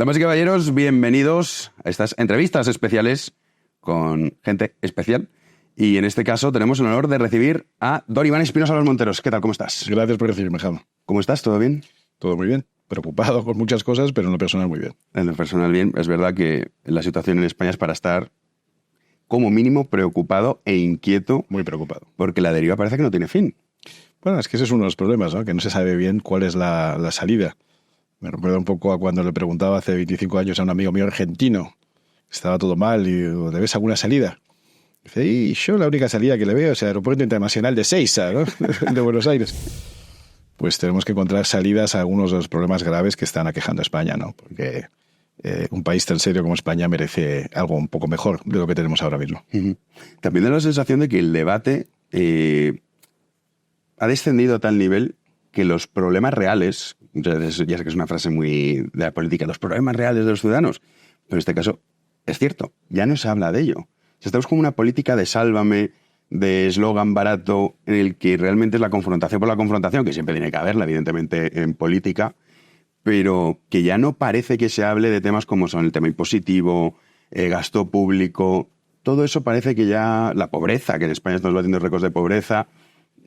Damas y caballeros, bienvenidos a estas entrevistas especiales con gente especial. Y en este caso tenemos el honor de recibir a don Iván Espinosa Los Monteros. ¿Qué tal? ¿Cómo estás? Gracias por recibirme, Jaume. ¿Cómo estás? ¿Todo bien? Todo muy bien. Preocupado con muchas cosas, pero en lo personal muy bien. En lo personal bien. Es verdad que la situación en España es para estar como mínimo preocupado e inquieto. Muy preocupado. Porque la deriva parece que no tiene fin. Bueno, es que ese es uno de los problemas, ¿no? Que no se sabe bien cuál es la salida. Me recuerda un poco a cuando le preguntaba hace 25 años a un amigo mío argentino. Estaba todo mal y digo, ¿le ves alguna salida? Dice, y yo la única salida que le veo es el aeropuerto internacional de Seiza, ¿no? De Buenos Aires. Pues tenemos que encontrar salidas a algunos de los problemas graves que están aquejando a España, ¿no? Porque un país tan serio como España merece algo un poco mejor de lo que tenemos ahora mismo. También da la sensación de que el debate ha descendido a tal nivel que los problemas reales, ya sé que es una frase muy de la política, los problemas reales de los ciudadanos, pero en este caso es cierto, ya no se habla de ello. O sea, estamos como una política de sálvame, de eslogan barato, en el que realmente es la confrontación por la confrontación, que siempre tiene que haberla, evidentemente, en política, pero que ya no parece que se hable de temas como son el tema impositivo, gasto público. Todo eso parece que ya, la pobreza, que en España estamos batiendo récords de pobreza,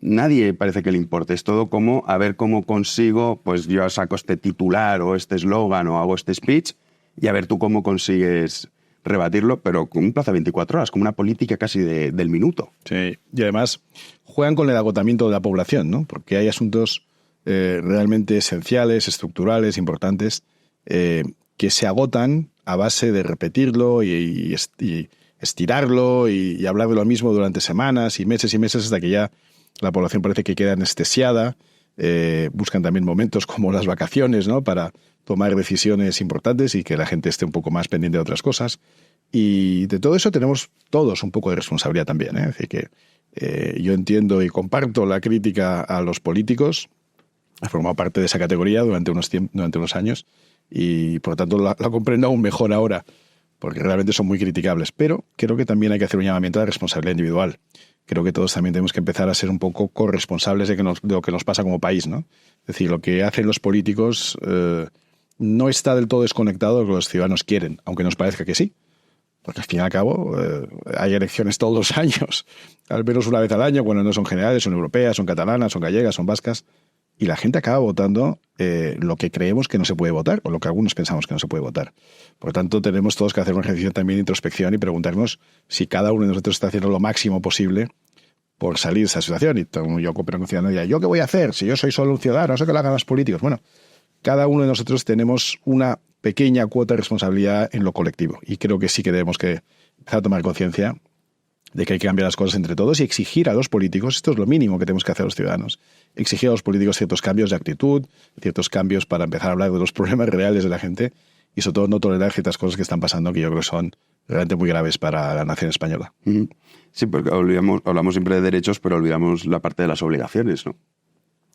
nadie parece que le importe. Es todo como a ver cómo consigo, pues yo saco este titular o este eslogan o hago este speech y a ver tú cómo consigues rebatirlo, pero con un plazo de 24 horas, como una política casi del minuto. Sí, y además juegan con el agotamiento de la población, ¿no? Porque hay asuntos realmente esenciales, estructurales, importantes, que se agotan a base de repetirlo y estirarlo y hablar de lo mismo durante semanas y meses hasta que ya la población parece que queda anestesiada. Buscan también momentos como las vacaciones, ¿no? Para tomar decisiones importantes y que la gente esté un poco más pendiente de otras cosas. Y de todo eso tenemos todos un poco de responsabilidad también, ¿eh? Es decir, que yo entiendo y comparto la crítica a los políticos. He formado parte de esa categoría durante unos años y por lo tanto la comprendo aún mejor ahora, porque realmente son muy criticables. Pero creo que también hay que hacer un llamamiento a la responsabilidad individual. Creo que todos también tenemos que empezar a ser un poco corresponsables de lo que nos pasa como país, ¿no? Es decir, lo que hacen los políticos no está del todo desconectado de lo que los ciudadanos quieren, aunque nos parezca que sí. Porque al fin y al cabo hay elecciones todos los años, al menos una vez al año, cuando no son generales, son europeas, son catalanas, son gallegas, son vascas, y la gente acaba votando lo que creemos que no se puede votar, o lo que algunos pensamos que no se puede votar. Por lo tanto, tenemos todos que hacer un ejercicio también de introspección y preguntarnos si cada uno de nosotros está haciendo lo máximo posible por salir de esa situación. Y yo compro un ciudadano y diría, ¿yo qué voy a hacer? Si yo soy solo un ciudadano, no sé qué lo hagan los políticos. Bueno, cada uno de nosotros tenemos una pequeña cuota de responsabilidad en lo colectivo. Y creo que sí que debemos que empezar a tomar conciencia de que hay que cambiar las cosas entre todos y exigir a los políticos, esto es lo mínimo que tenemos que hacer los ciudadanos, exigir a los políticos ciertos cambios de actitud, ciertos cambios para empezar a hablar de los problemas reales de la gente y sobre todo no tolerar ciertas cosas que están pasando que yo creo que son realmente muy graves para la nación española. Sí, porque hablamos siempre de derechos, pero olvidamos la parte de las obligaciones, ¿no?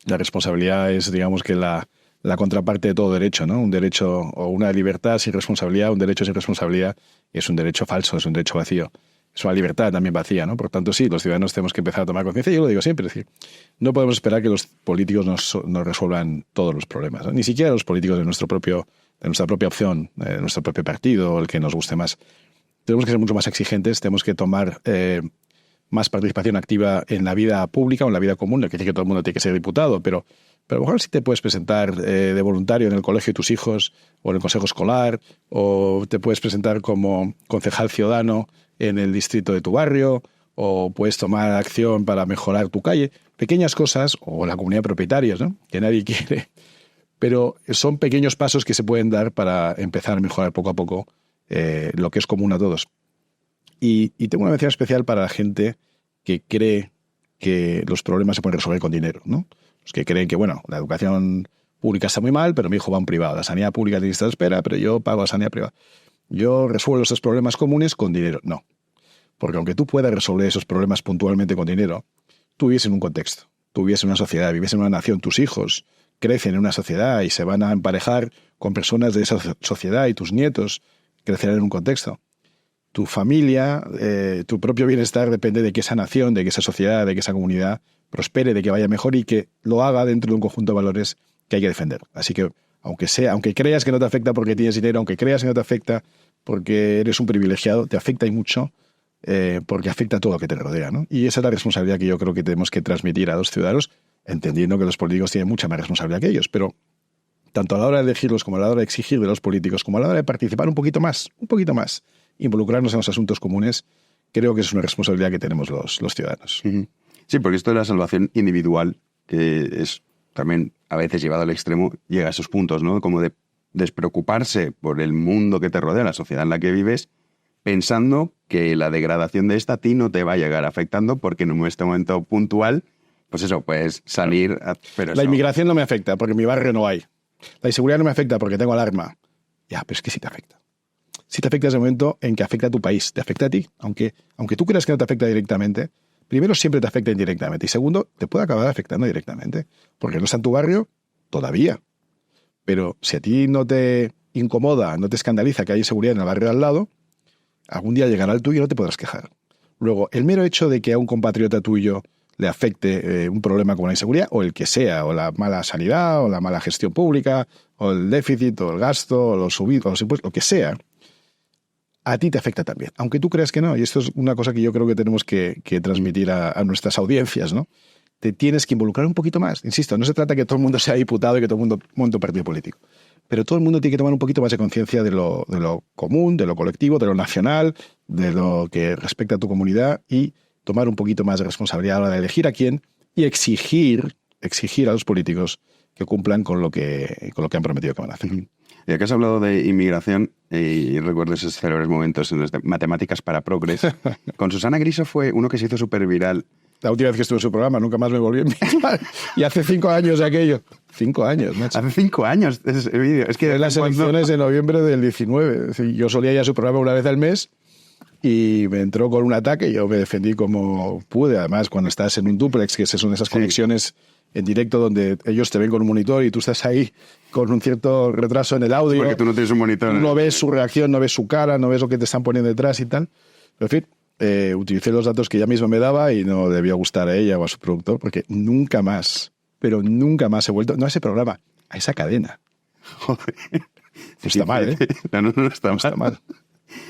La responsabilidad es, digamos, que la contraparte de todo derecho, ¿no? Un derecho o una libertad sin responsabilidad, un derecho sin responsabilidad es un derecho falso, es un derecho vacío. Es una libertad también vacía, ¿no? Por tanto, sí, los ciudadanos tenemos que empezar a tomar conciencia. Yo lo digo siempre, es decir, no podemos esperar que los políticos nos resuelvan todos los problemas, ¿no? Ni siquiera los políticos de nuestra propia opción, de nuestro propio partido, el que nos guste más. Tenemos que ser mucho más exigentes, tenemos que tomar más participación activa en la vida pública o en la vida común. No quiere decir que todo el mundo tiene que ser diputado, pero a lo mejor sí te puedes presentar de voluntario en el colegio de tus hijos o en el consejo escolar, o te puedes presentar como concejal ciudadano en el distrito de tu barrio, o puedes tomar acción para mejorar tu calle. Pequeñas cosas, o la comunidad de propietarios, ¿no? Que nadie quiere. Pero son pequeños pasos que se pueden dar para empezar a mejorar poco a poco lo que es común a todos. Y tengo una mención especial para la gente que cree que los problemas se pueden resolver con dinero, ¿no? Los que creen que, bueno, la educación pública está muy mal, pero mi hijo va a un privado. La sanidad pública tiene lista de espera, pero yo pago la sanidad privada. Yo resuelvo esos problemas comunes con dinero. No. Porque aunque tú puedas resolver esos problemas puntualmente con dinero, tú vives en un contexto, tú vives en una sociedad, vives en una nación, tus hijos crecen en una sociedad y se van a emparejar con personas de esa sociedad y tus nietos crecerán en un contexto. Tu familia, tu propio bienestar depende de que esa nación, de que esa sociedad, de que esa comunidad prospere, de que vaya mejor y que lo haga dentro de un conjunto de valores que hay que defender. Así que aunque creas que no te afecta porque tienes dinero, aunque creas que no te afecta porque eres un privilegiado, te afecta y mucho porque afecta a todo lo que te rodea, ¿no? Y esa es la responsabilidad que yo creo que tenemos que transmitir a los ciudadanos, entendiendo que los políticos tienen mucha más responsabilidad que ellos, pero tanto a la hora de elegirlos como a la hora de exigir de los políticos, como a la hora de participar un poquito más, involucrarnos en los asuntos comunes, creo que es una responsabilidad que tenemos los ciudadanos. Sí, porque esto de la salvación individual, que es también a veces llevado al extremo, llega a esos puntos, ¿no? Como de despreocuparse por el mundo que te rodea, la sociedad en la que vives, pensando que la degradación de esta a ti no te va a llegar afectando porque en este momento puntual, pues eso, puedes salir... Pero la inmigración no me afecta porque en mi barrio no hay. La inseguridad no me afecta porque tengo alarma. Ya, pero es que sí te afecta. Sí te afecta desde el momento en que afecta a tu país. Te afecta a ti. Aunque tú creas que no te afecta directamente, primero siempre te afecta indirectamente. Y segundo, te puede acabar afectando directamente. Porque no está en tu barrio todavía. Pero si a ti no te incomoda, no te escandaliza que hay inseguridad en el barrio de al lado, algún día llegará el tuyo y no te podrás quejar. Luego, el mero hecho de que a un compatriota tuyo le afecte un problema como la inseguridad, o el que sea, o la mala sanidad, o la mala gestión pública, o el déficit, o el gasto, o los subidos, o los impuestos, lo que sea, a ti te afecta también. Aunque tú creas que no, y esto es una cosa que yo creo que tenemos que transmitir a nuestras audiencias, ¿no? Te tienes que involucrar un poquito más. Insisto, no se trata que todo el mundo sea diputado y que todo el mundo monte un partido político. Pero todo el mundo tiene que tomar un poquito más de conciencia de lo común, de lo colectivo, de lo nacional, de lo que respecta a tu comunidad y tomar un poquito más de responsabilidad a la hora de elegir a quién y exigir a los políticos que cumplan con lo que han prometido que van a hacer. Y acá has hablado de inmigración y recuerdo esos célebres momentos en los de Matemáticas para Progres. Con Susana Griso fue uno que se hizo súper viral. La última vez que estuve en su programa, nunca más me volví a invitar. Y hace 5 años de aquello. 5 años, macho. Hace 5 años ese vídeo. Es que en las elecciones de noviembre del 19. Yo solía ir a su programa una vez al mes y me entró con un ataque y yo me defendí como pude. Además, cuando estás en un dúplex, que son esas conexiones en directo donde ellos te ven con un monitor y tú estás ahí con un cierto retraso en el audio. Sí, porque tú no tienes un monitor. No ves su reacción, no ves su cara, no ves lo que te están poniendo detrás y tal. Pero, en fin, utilicé los datos que ella misma me daba y no debía gustar a ella o a su productor porque nunca más, pero nunca más he vuelto, no a ese programa, a esa cadena. Joder. Pues está mal, ¿eh? No está mal.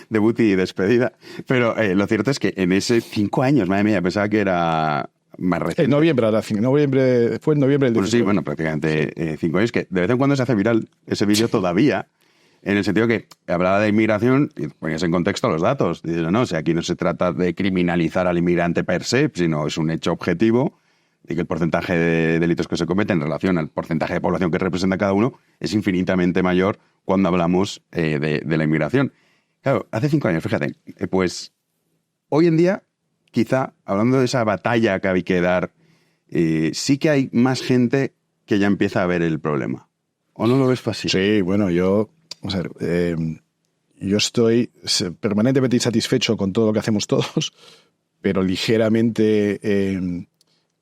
Debut y despedida. Pero lo cierto es que en ese 5 años, madre mía, pensaba que era más reciente. En noviembre, fue en noviembre del 19. Bueno, sí, bueno, prácticamente 5 años, que de vez en cuando se hace viral ese vídeo todavía, en el sentido que hablaba de inmigración y ponías en contexto los datos. Dices, no, o sea, aquí no se trata de criminalizar al inmigrante per se, sino es un hecho objetivo y que el porcentaje de delitos que se cometen en relación al porcentaje de población que representa cada uno es infinitamente mayor cuando hablamos de la inmigración. Claro, hace 5 años, fíjate, pues hoy en día, quizá, hablando de esa batalla que hay que dar, sí que hay más gente que ya empieza a ver el problema. ¿O no lo ves fácil? Sí, bueno, yo estoy permanentemente insatisfecho con todo lo que hacemos todos, pero ligeramente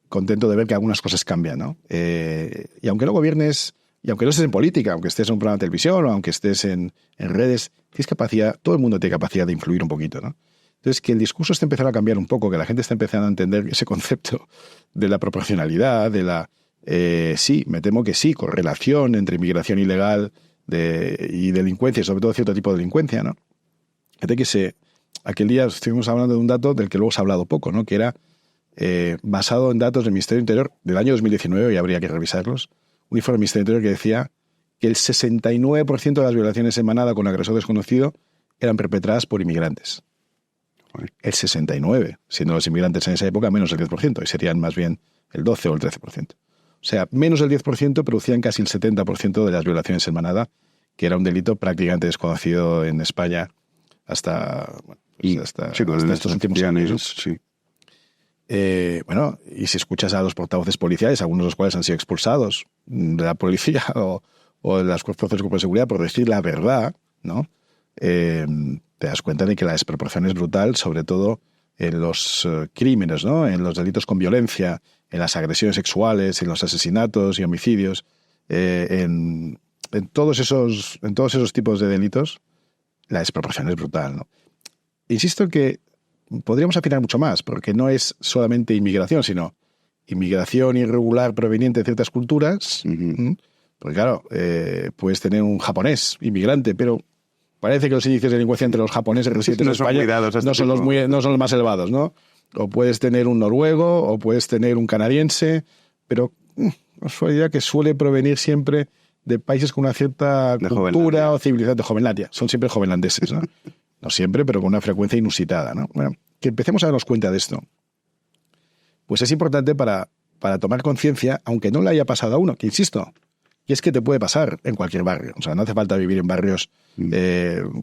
contento de ver que algunas cosas cambian, ¿no? Y aunque no gobiernes, y aunque no estés en política, aunque estés en un programa de televisión o aunque estés en redes, tienes capacidad, todo el mundo tiene capacidad de influir un poquito, ¿no? Entonces, que el discurso está empezando a cambiar un poco, que la gente está empezando a entender ese concepto de la proporcionalidad, de la... sí, me temo que sí, correlación entre inmigración ilegal y delincuencia, sobre todo cierto tipo de delincuencia, ¿no? Fíjate que aquel día estuvimos hablando de un dato del que luego se ha hablado poco, ¿no? Que era basado en datos del Ministerio del Interior del año 2019, y habría que revisarlos, un informe del Ministerio del Interior que decía que el 69% de las violaciones en manada con agresor desconocido eran perpetradas por inmigrantes. El 69%, siendo los inmigrantes en esa época menos del 10%, y serían más bien el 12 o el 13%. O sea, menos del 10% producían casi el 70% de las violaciones en manada, que era un delito prácticamente desconocido en España hasta estos últimos años. Sí. Bueno, y si escuchas a los portavoces policiales, algunos de los cuales han sido expulsados de la policía o de las fuerzas de cuerpo de seguridad por decir la verdad, ¿no? Te das cuenta de que la desproporción es brutal, sobre todo en los crímenes, ¿no? En los delitos con violencia, en las agresiones sexuales, en los asesinatos y homicidios, en todos esos tipos de delitos, la desproporción es brutal, ¿no? Insisto en que podríamos afinar mucho más, porque no es solamente inmigración, sino inmigración irregular proveniente de ciertas culturas, Porque claro, puedes tener un japonés inmigrante, pero parece que los índices de delincuencia entre los japoneses residentes en España no son los más elevados, ¿no? O puedes tener un noruego, o puedes tener un canadiense, pero casualidad que suele provenir siempre de países con una cierta cultura o civilización de Jovenlandia. Son siempre jovenlandeses, ¿no? No siempre, pero con una frecuencia inusitada, ¿no? Bueno, que empecemos a darnos cuenta de esto. Pues es importante para tomar conciencia, aunque no le haya pasado a uno, que insisto, y es que te puede pasar en cualquier barrio. O sea, no hace falta vivir en barrios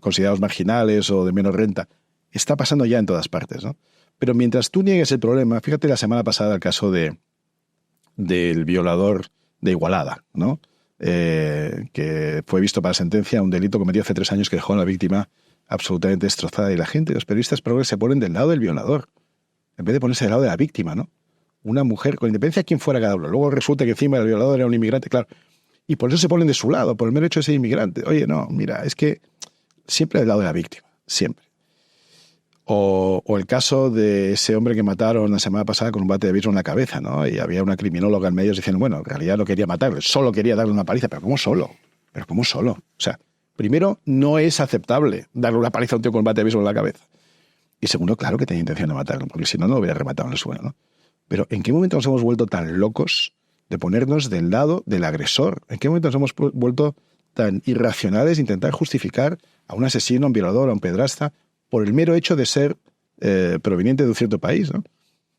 considerados marginales o de menos renta. Está pasando ya en todas partes, ¿no? Pero mientras tú niegues el problema, fíjate la semana pasada el caso del violador de Igualada, ¿no? Que fue visto para sentencia a un delito cometido hace 3 años que dejó a la víctima absolutamente destrozada. Y la gente, los periodistas progres, se ponen del lado del violador, en vez de ponerse del lado de la víctima, ¿no? Una mujer, con independencia de quién fuera cada uno. Luego resulta que encima el violador era un inmigrante, claro. Y por eso se ponen de su lado, por el mero hecho de ser inmigrante. Oye, no, mira, es que siempre del lado de la víctima, siempre. O el caso de ese hombre que mataron la semana pasada con un bate de béisbol en la cabeza, ¿no? Y había una criminóloga en medios diciendo, bueno, en realidad no quería matarle, solo quería darle una paliza. ¿Pero cómo solo? O sea, primero, no es aceptable darle una paliza a un tío con un bate de béisbol en la cabeza. Y segundo, claro que tenía intención de matarlo, porque si no, no lo hubiera rematado en el suelo, ¿no? Pero ¿en qué momento nos hemos vuelto tan locos de ponernos del lado del agresor? ¿En qué momento nos hemos vuelto tan irracionales de intentar justificar a un asesino, a un violador, a un pedrasta, por el mero hecho de ser proveniente de un cierto país, ¿no?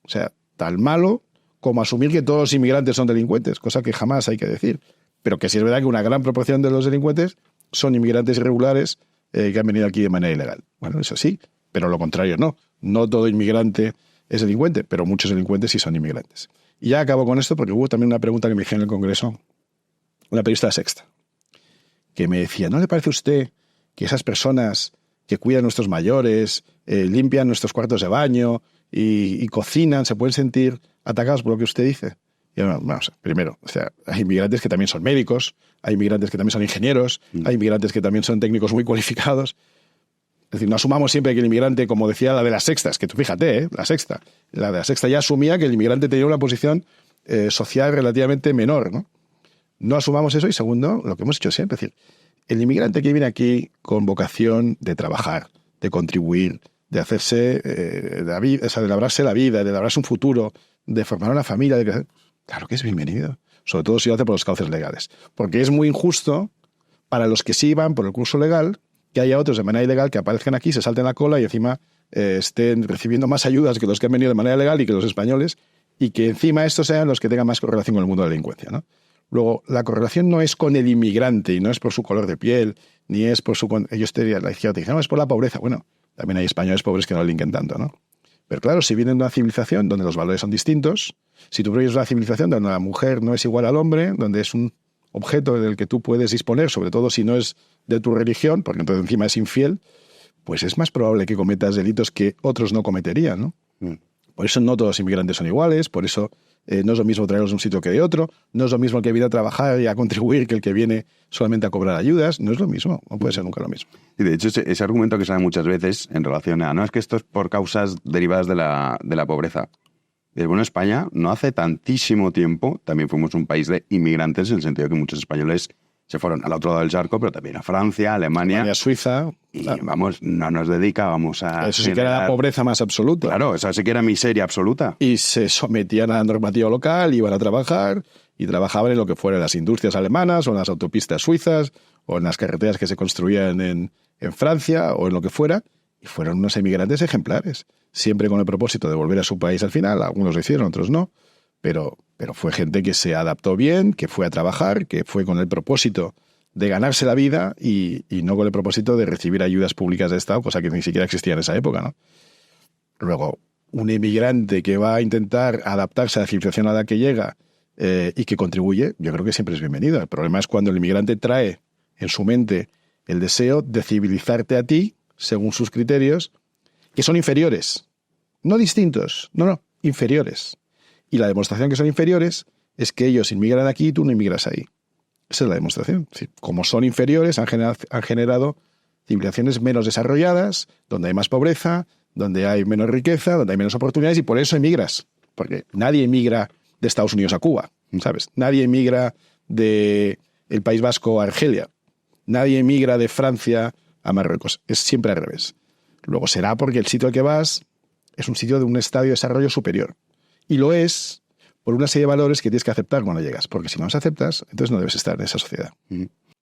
O sea, tan malo como asumir que todos los inmigrantes son delincuentes, cosa que jamás hay que decir. Pero que sí es verdad que una gran proporción de los delincuentes son inmigrantes irregulares que han venido aquí de manera ilegal. Bueno, eso sí, pero lo contrario no. No todo inmigrante es delincuente, pero muchos delincuentes sí son inmigrantes. Y ya acabo con esto porque hubo también una pregunta que me hicieron en el Congreso, una periodista de Sexta, que me decía, ¿no le parece a usted que esas personas que cuidan a nuestros mayores, limpian nuestros cuartos de baño y cocinan, se pueden sentir atacados por lo que usted dice? Y bueno, vamos, primero, o sea, hay inmigrantes que también son médicos, hay inmigrantes que también son ingenieros, hay inmigrantes que también son técnicos muy cualificados. Es decir, no asumamos siempre que el inmigrante, como decía la de las sextas, que tú fíjate, la de la sexta ya asumía que el inmigrante tenía una posición social relativamente menor, ¿no? No asumamos eso. Y segundo, lo que hemos hecho siempre, es decir, el inmigrante que viene aquí con vocación de trabajar, de contribuir, de hacerse, de labrarse la vida, de labrarse un futuro, de formar una familia, claro que es bienvenido. Sobre todo si lo hace por los cauces legales. Porque es muy injusto para los que sí van por el curso legal que haya otros de manera ilegal que aparezcan aquí, se salten la cola y encima estén recibiendo más ayudas que los que han venido de manera legal y que los españoles, y que encima estos sean los que tengan más correlación con el mundo de la delincuencia, ¿no? Luego, la correlación no es con el inmigrante y no es por su color de piel, ni es por su... Ellos la izquierda te dicen, no, es por la pobreza. Bueno, también hay españoles pobres que no delinquen tanto, ¿no? Pero claro, si vienen de una civilización donde los valores son distintos, si tú vienes de una civilización donde la mujer no es igual al hombre, donde es un objeto del que tú puedes disponer, sobre todo si no es de tu religión, porque entonces encima es infiel, pues es más probable que cometas delitos que otros no cometerían, ¿no? Por eso no todos los inmigrantes son iguales, por eso no es lo mismo traerlos de un sitio que de otro, no es lo mismo el que viene a trabajar y a contribuir que el que viene solamente a cobrar ayudas, no es lo mismo, no puede ser nunca lo mismo. Y de hecho, ese argumento que sale muchas veces en relación a, no, es que esto es por causas derivadas de la pobreza. Y bueno, España no hace tantísimo tiempo, también fuimos un país de inmigrantes, en el sentido que muchos españoles se fueron al otro lado del charco, pero también a Francia, Alemania, Suiza. Y vamos, no nos dedicábamos a... Eso sí que era la pobreza más absoluta. Claro, eso sí que era miseria absoluta. Y se sometían a la normativa local, iban a trabajar, y trabajaban en lo que fueran las industrias alemanas, o en las autopistas suizas, o en las carreteras que se construían en Francia, o en lo que fuera, y fueron unos emigrantes ejemplares, siempre con el propósito de volver a su país al final. Algunos lo hicieron, otros no, pero fue gente que se adaptó bien, que fue a trabajar, que fue con el propósito de ganarse la vida y no con el propósito de recibir ayudas públicas de Estado, cosa que ni siquiera existía en esa época, ¿no? Luego, un inmigrante que va a intentar adaptarse a la civilización a la que llega y que contribuye, yo creo que siempre es bienvenido. El problema es cuando el inmigrante trae en su mente el deseo de civilizarte a ti, según sus criterios, que son inferiores. No distintos, no, inferiores. Y la demostración que son inferiores es que ellos inmigran aquí y tú no inmigras ahí. Esa es la demostración. Es decir, como son inferiores, han generado civilizaciones menos desarrolladas, donde hay más pobreza, donde hay menos riqueza, donde hay menos oportunidades, y por eso emigras. Porque nadie emigra de Estados Unidos a Cuba, ¿sabes? Nadie emigra de el País Vasco a Argelia. Nadie emigra de Francia a Marruecos. Es siempre al revés. Luego será porque el sitio al que vas es un sitio de un estadio de desarrollo superior. Y lo es por una serie de valores que tienes que aceptar cuando llegas. Porque si no los aceptas, entonces no debes estar en esa sociedad.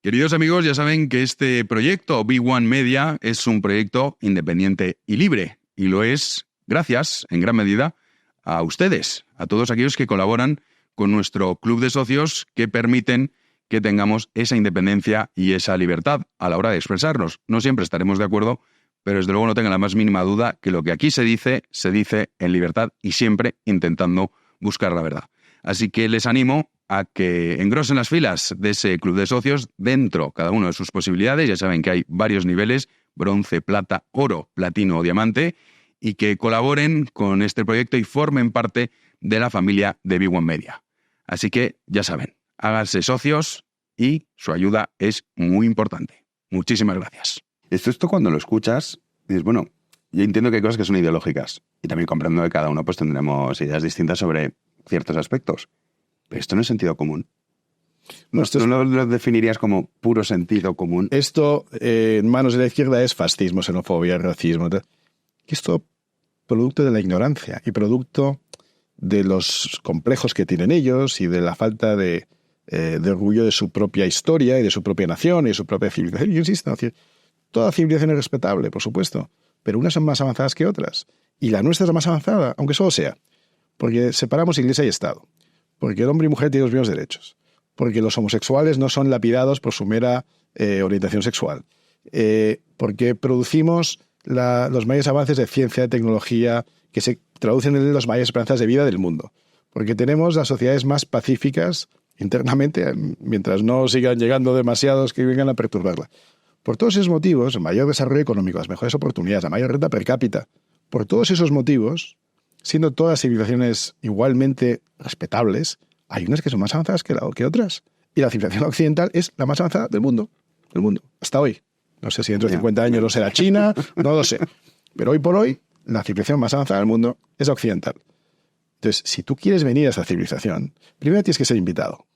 Queridos amigos, ya saben que este proyecto B1 Media es un proyecto independiente y libre. Y lo es gracias, en gran medida, a ustedes, a todos aquellos que colaboran con nuestro club de socios que permiten que tengamos esa independencia y esa libertad a la hora de expresarnos. No siempre estaremos de acuerdo, pero desde luego no tengan la más mínima duda que lo que aquí se dice en libertad y siempre intentando buscar la verdad. Así que les animo a que engrosen las filas de ese club de socios dentro cada uno de sus posibilidades. Ya saben que hay varios niveles, bronce, plata, oro, platino o diamante, y que colaboren con este proyecto y formen parte de la familia de B1 Media. Así que ya saben, háganse socios y su ayuda es muy importante. Muchísimas gracias. Esto cuando lo escuchas, dices, bueno, yo entiendo que hay cosas que son ideológicas y también comprendo que cada uno pues tendremos ideas distintas sobre ciertos aspectos. Pero esto no es sentido común. No, ¿Tú lo definirías como puro sentido común? Esto, en manos de la izquierda, es fascismo, xenofobia, racismo. Esto, producto de la ignorancia y producto de los complejos que tienen ellos y de la falta de orgullo de su propia historia y de su propia nación y de su propia civilización. Yo insisto, es decir, toda civilización es respetable, por supuesto, pero unas son más avanzadas que otras. Y la nuestra es la más avanzada, aunque solo sea, porque separamos Iglesia y Estado, porque el hombre y mujer tienen los mismos derechos, porque los homosexuales no son lapidados por su mera orientación sexual, porque producimos los mayores avances de ciencia, de tecnología, que se traducen en las mayores esperanzas de vida del mundo, porque tenemos las sociedades más pacíficas internamente, mientras no sigan llegando demasiados que vengan a perturbarla. Por todos esos motivos, el mayor desarrollo económico, las mejores oportunidades, la mayor renta per cápita, por todos esos motivos, siendo todas civilizaciones igualmente respetables, hay unas que son más avanzadas que otras. Y la civilización occidental es la más avanzada del mundo, hasta hoy. No sé si dentro de 50 años lo será China, no lo sé. Pero hoy por hoy, la civilización más avanzada del mundo es la occidental. Entonces, si tú quieres venir a esa civilización, primero tienes que ser invitado.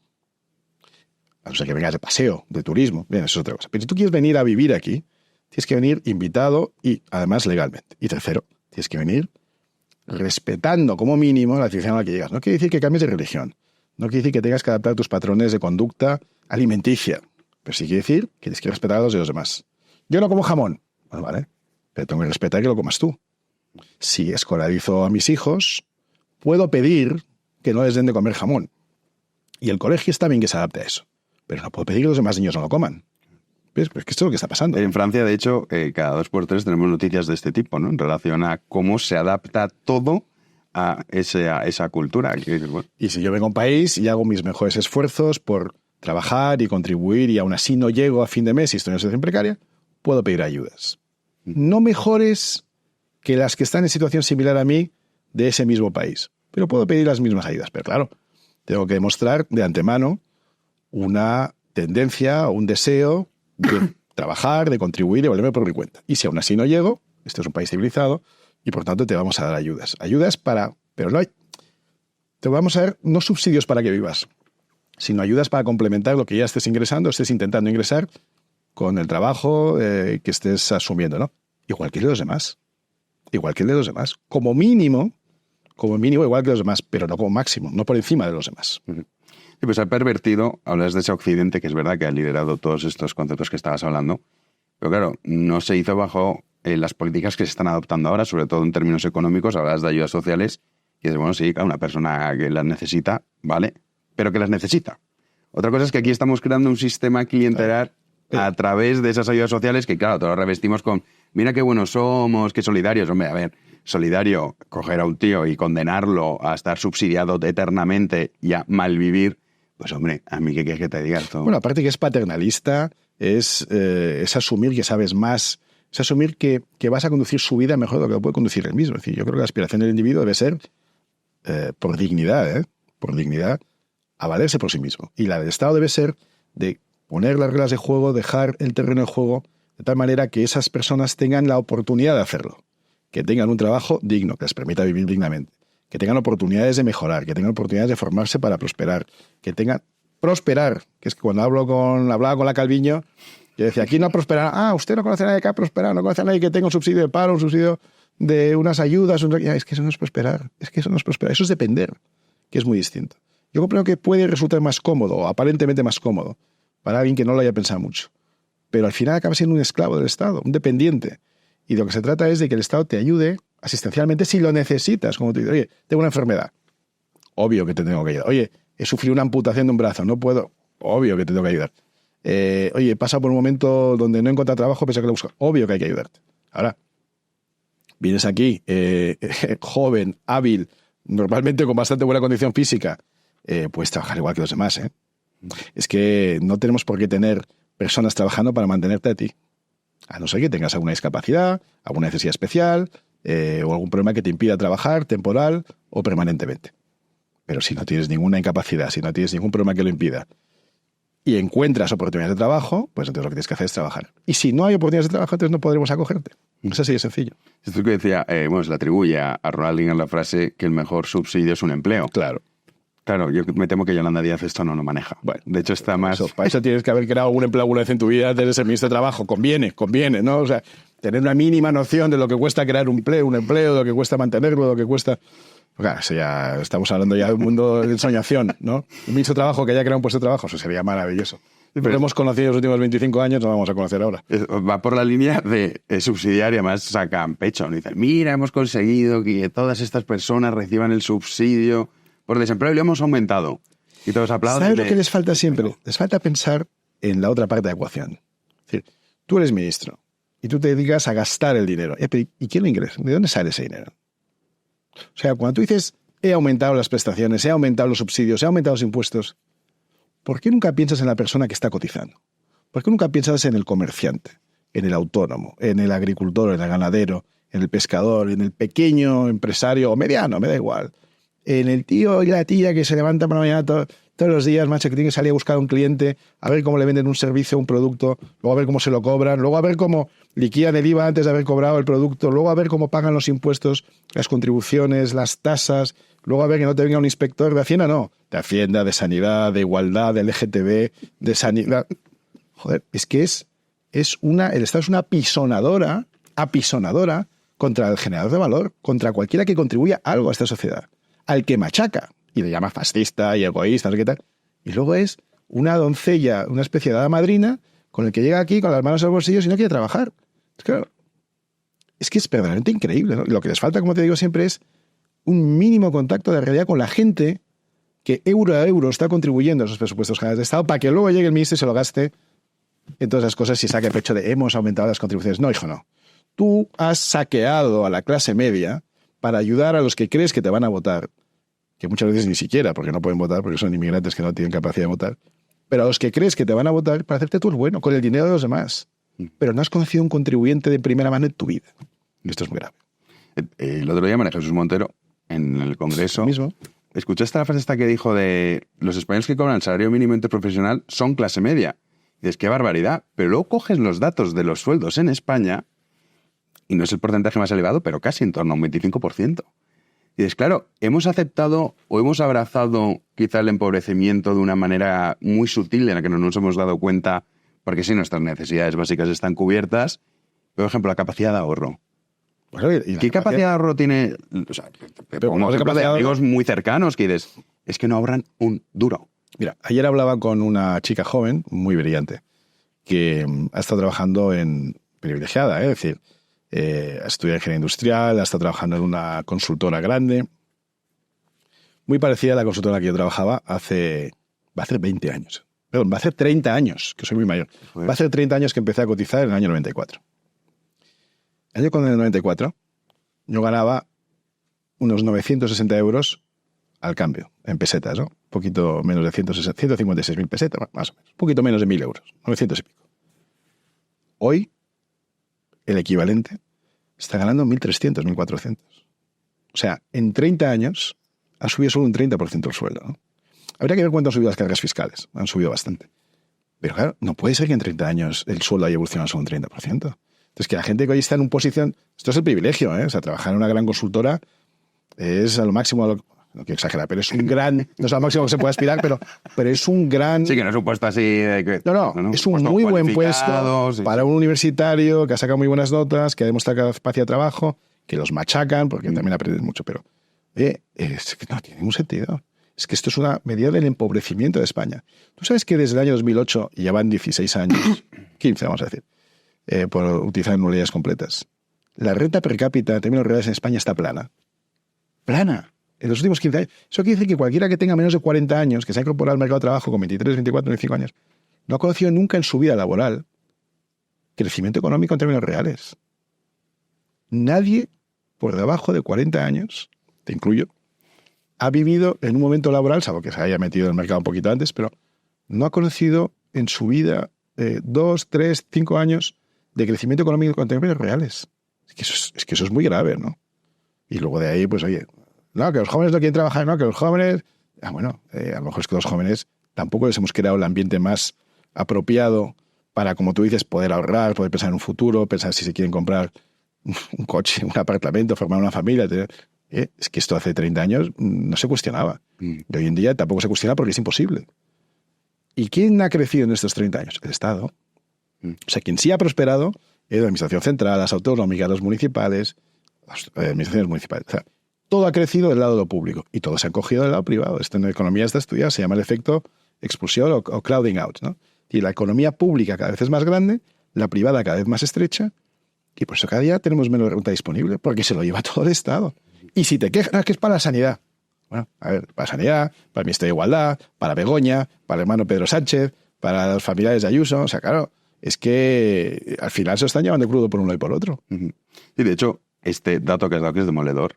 A no ser que vengas de paseo, de turismo, bien, eso es otra cosa. Pero si tú quieres venir a vivir aquí, tienes que venir invitado y además legalmente. Y tercero, tienes que venir respetando como mínimo la civilización a la que llegas. No quiere decir que cambies de religión. No quiere decir que tengas que adaptar tus patrones de conducta alimenticia. Pero sí quiere decir que tienes que respetar a los de los demás. Yo no como jamón. Bueno, vale. Pero tengo que respetar que lo comas tú. Si escolarizo a mis hijos, puedo pedir que no les den de comer jamón. Y el colegio está bien que se adapte a eso. Pero no puedo pedir que los demás niños no lo coman. ¿Ves? Pues que esto es lo que está pasando. En Francia, de hecho, cada 2 por 3 tenemos noticias de este tipo, ¿no? En relación a cómo se adapta todo a esa cultura. Bueno. Y si yo vengo a un país y hago mis mejores esfuerzos por trabajar y contribuir y aún así no llego a fin de mes y estoy en una situación precaria, puedo pedir ayudas. No mejores que las que están en situación similar a mí de ese mismo país. Pero puedo pedir las mismas ayudas. Pero claro, tengo que demostrar de antemano una tendencia o un deseo de trabajar, de contribuir y volverme por mi cuenta. Y si aún así no llego, este es un país civilizado y por tanto te vamos a dar ayudas. Ayudas para... Pero no hay... Te vamos a dar no subsidios para que vivas, sino ayudas para complementar lo que ya estés ingresando, estés intentando ingresar con el trabajo que estés asumiendo, ¿no? Igual que los demás. Igual que el de los demás. Como mínimo, igual que los demás, pero no como máximo, no por encima de los demás. Sí, pues ha pervertido, hablas de ese Occidente, que es verdad que ha liderado todos estos conceptos que estabas hablando, pero claro, no se hizo bajo las políticas que se están adoptando ahora, sobre todo en términos económicos. Hablas de ayudas sociales, y dices, bueno, sí, claro, una persona que las necesita, vale, pero que las necesita. Otra cosa es que aquí estamos creando un sistema clientelar a través de esas ayudas sociales que, claro, todo lo revestimos con, mira qué buenos somos, qué solidarios. Hombre, a ver, solidario, coger a un tío y condenarlo a estar subsidiado eternamente y a malvivir, pues hombre, a mí qué quieres que te diga esto. Bueno, aparte que es paternalista, es asumir que sabes más, es asumir que vas a conducir su vida mejor de lo que lo puede conducir él mismo. Es decir, yo creo que la aspiración del individuo debe ser, por dignidad, a valerse por sí mismo. Y la del Estado debe ser de poner las reglas de juego, dejar el terreno de juego, de tal manera que esas personas tengan la oportunidad de hacerlo, que tengan un trabajo digno, que les permita vivir dignamente, que tengan oportunidades de mejorar, que tengan oportunidades de formarse para prosperar, que tengan prosperar, que es que cuando hablaba con la Calviño, yo decía, aquí no prosperará. Usted no conoce a nadie que ha prosperado, no conoce a nadie que tenga un subsidio de paro, un subsidio de unas ayudas. Es que eso no es prosperar, eso es depender, que es muy distinto. Yo creo que puede resultar más cómodo, o aparentemente más cómodo, para alguien que no lo haya pensado mucho. Pero al final acaba siendo un esclavo del Estado, un dependiente. Y de lo que se trata es de que el Estado te ayude asistencialmente si lo necesitas. Como te digo, oye, tengo una enfermedad. Obvio que te tengo que ayudar. Oye, he sufrido una amputación de un brazo, no puedo. Obvio que te tengo que ayudar. Oye, pasa por un momento donde no encuentras trabajo, pese a que lo buscas. Obvio que hay que ayudarte. Ahora, vienes aquí, joven, hábil, normalmente con bastante buena condición física, puedes trabajar igual que los demás, ¿eh? Es que no tenemos por qué tener personas trabajando para mantenerte a ti. A no ser que tengas alguna discapacidad, alguna necesidad especial, o algún problema que te impida trabajar temporal o permanentemente. Pero si no tienes ninguna incapacidad, si no tienes ningún problema que lo impida, y encuentras oportunidades de trabajo, pues entonces lo que tienes que hacer es trabajar. Y si no hay oportunidades de trabajo, entonces no podremos acogerte. Es así de sencillo. Esto que decía, se le atribuye a Ronald Reagan la frase que el mejor subsidio es un empleo. Claro. Claro, yo me temo que Yolanda Díaz esto no lo maneja. Bueno, de hecho está más... Para eso tienes que haber creado algún empleo alguna vez en tu vida antes de ser ministro de Trabajo. Conviene, ¿no? O sea, tener una mínima noción de lo que cuesta crear un empleo, de lo que cuesta mantenerlo, de lo que cuesta... Claro, eso ya estamos hablando ya de un mundo de ensoñación, ¿no? Un ministro de Trabajo que haya creado un puesto de trabajo, eso sería maravilloso. Pero hemos conocido en los últimos 25 años, no vamos a conocer ahora. Va por la línea de subsidiar y además sacan pecho. Dicen, mira, hemos conseguido que todas estas personas reciban el subsidio por desempleo y lo hemos aumentado. Y todos aplauden. ¿Sabes lo que les falta siempre? Les falta pensar en la otra parte de la ecuación. Es decir, tú eres ministro y tú te dedicas a gastar el dinero. ¿Y quién lo ingresa? ¿De dónde sale ese dinero? O sea, cuando tú dices, he aumentado las prestaciones, he aumentado los subsidios, he aumentado los impuestos, ¿por qué nunca piensas en la persona que está cotizando? ¿Por qué nunca piensas en el comerciante, en el autónomo, en el agricultor, en el ganadero, en el pescador, en el pequeño empresario o mediano, me da igual? En el tío y la tía que se levanta por la mañana todos los días, macho, que tiene que salir a buscar a un cliente, a ver cómo le venden un servicio, un producto, luego a ver cómo se lo cobran, luego a ver cómo liquidan el IVA antes de haber cobrado el producto, luego a ver cómo pagan los impuestos, las contribuciones, las tasas, luego a ver que no te venga un inspector de Hacienda, no, de Hacienda, de Sanidad, de Igualdad, de LGTB, de Sanidad. Joder, es que el Estado es una apisonadora contra el generador de valor, contra cualquiera que contribuya algo a esta sociedad, al que machaca y le llama fascista y egoísta, no sé qué tal. Y luego es una doncella, una especie de hada madrina con el que llega aquí con las manos en los bolsillos y no quiere trabajar. Es que es verdaderamente increíble, ¿no? Lo que les falta, como te digo siempre, es un mínimo contacto de realidad con la gente que euro a euro está contribuyendo a esos presupuestos generales de Estado para que luego llegue el ministro y se lo gaste en todas esas cosas y saque pecho de hemos aumentado las contribuciones. No, hijo, no. Tú has saqueado a la clase media para ayudar a los que crees que te van a votar, que muchas veces ni siquiera, porque no pueden votar, porque son inmigrantes que no tienen capacidad de votar, pero a los que crees que te van a votar para hacerte tú el bueno, con el dinero de los demás. Pero no has conocido un contribuyente de primera mano en tu vida. Y esto es muy grave. El otro día María Jesús Montero, en el Congreso, mismo. ¿Escuchaste la frase esta que dijo de los españoles que cobran el salario mínimo interprofesional son clase media? Y dices, qué barbaridad. Pero luego coges los datos de los sueldos en España, y no es el porcentaje más elevado, pero casi en torno a un 25%. Y dices, claro, hemos aceptado o hemos abrazado quizá el empobrecimiento de una manera muy sutil en la que no nos hemos dado cuenta, porque sí, nuestras necesidades básicas están cubiertas. Por ejemplo, la capacidad de ahorro. Bueno, ¿Qué capacidad de ahorro tiene? O sea, pongo ejemplo de amigos muy cercanos que dices, es que no ahorran un duro. Mira, ayer hablaba con una chica joven, muy brillante, que ha estado trabajando privilegiada, es decir, ha estudiado ingeniería industrial, ha estado trabajando en una consultora grande, muy parecida a la consultora en la que yo trabajaba va a hacer 20 años. Perdón, va a hacer 30 años, que soy muy mayor. Va a hacer 30 años que empecé a cotizar en el año 94. El año con el 94, yo ganaba unos 960 euros al cambio, en pesetas, ¿no? Un poquito menos de 156.000 pesetas, más o menos. Un poquito menos de 1.000 euros, 900 y pico. Hoy, el equivalente está ganando 1.300, 1.400. O sea, en 30 años ha subido solo un 30% el sueldo, ¿no? Habría que ver cuánto han subido las cargas fiscales. Han subido bastante. Pero claro, no puede ser que en 30 años el sueldo haya evolucionado solo un 30%. Entonces, que la gente que hoy está en una posición... Esto es el privilegio, ¿eh? O sea, trabajar en una gran consultora es a lo máximo... no quiero exagerar, pero es un gran, no es lo máximo que se puede aspirar, pero es un gran... Sí, que no es un puesto así de que... No, es un muy buen puesto sí, para un universitario que ha sacado muy buenas notas, que ha demostrado capacidad de trabajo, que los machacan, porque también aprenden mucho, pero es que no tiene ningún sentido. Es que esto es una medida del empobrecimiento de España. Tú sabes que desde el año 2008, y ya van 16 años, 15 vamos a decir, por utilizar anualidades completas, la renta per cápita en términos reales en España está plana. Plana. En los últimos 15 años. Eso quiere decir que cualquiera que tenga menos de 40 años, que se ha incorporado al mercado de trabajo con 23, 24, 25 años, no ha conocido nunca en su vida laboral crecimiento económico en términos reales. Nadie por debajo de 40 años, te incluyo, ha vivido en un momento laboral, salvo que se haya metido en el mercado un poquito antes, pero no ha conocido en su vida 2, 3, 5 años de crecimiento económico en términos reales. Es que eso es muy grave, ¿no? Y luego de ahí, pues oye, no, que los jóvenes no quieren trabajar, no, que los jóvenes... a lo mejor es que los jóvenes tampoco les hemos creado el ambiente más apropiado para, como tú dices, poder ahorrar, poder pensar en un futuro, pensar si se quieren comprar un coche, un apartamento, formar una familia. Es que esto hace 30 años no se cuestionaba. Y hoy en día tampoco se cuestiona porque es imposible. ¿Y quién ha crecido en estos 30 años? El Estado. O sea, quien sí ha prosperado es la administración central, las autonómicas, los municipales, las administraciones municipales. O sea, todo ha crecido del lado de lo público y todo se ha cogido del lado privado. Esto en economía está estudiado, se llama el efecto expulsión o crowding out, ¿no? Y la economía pública cada vez es más grande, la privada cada vez más estrecha, y por eso cada día tenemos menos renta disponible, porque se lo lleva todo el Estado. Y si te quejas, que es para la sanidad. Bueno, a ver, para la sanidad, para el Ministerio de Igualdad, para Begoña, para el hermano Pedro Sánchez, para los familiares de Ayuso. O sea, claro, es que al final se lo están llevando crudo por uno y por otro. Sí, de hecho, este dato que has dado que es demoledor,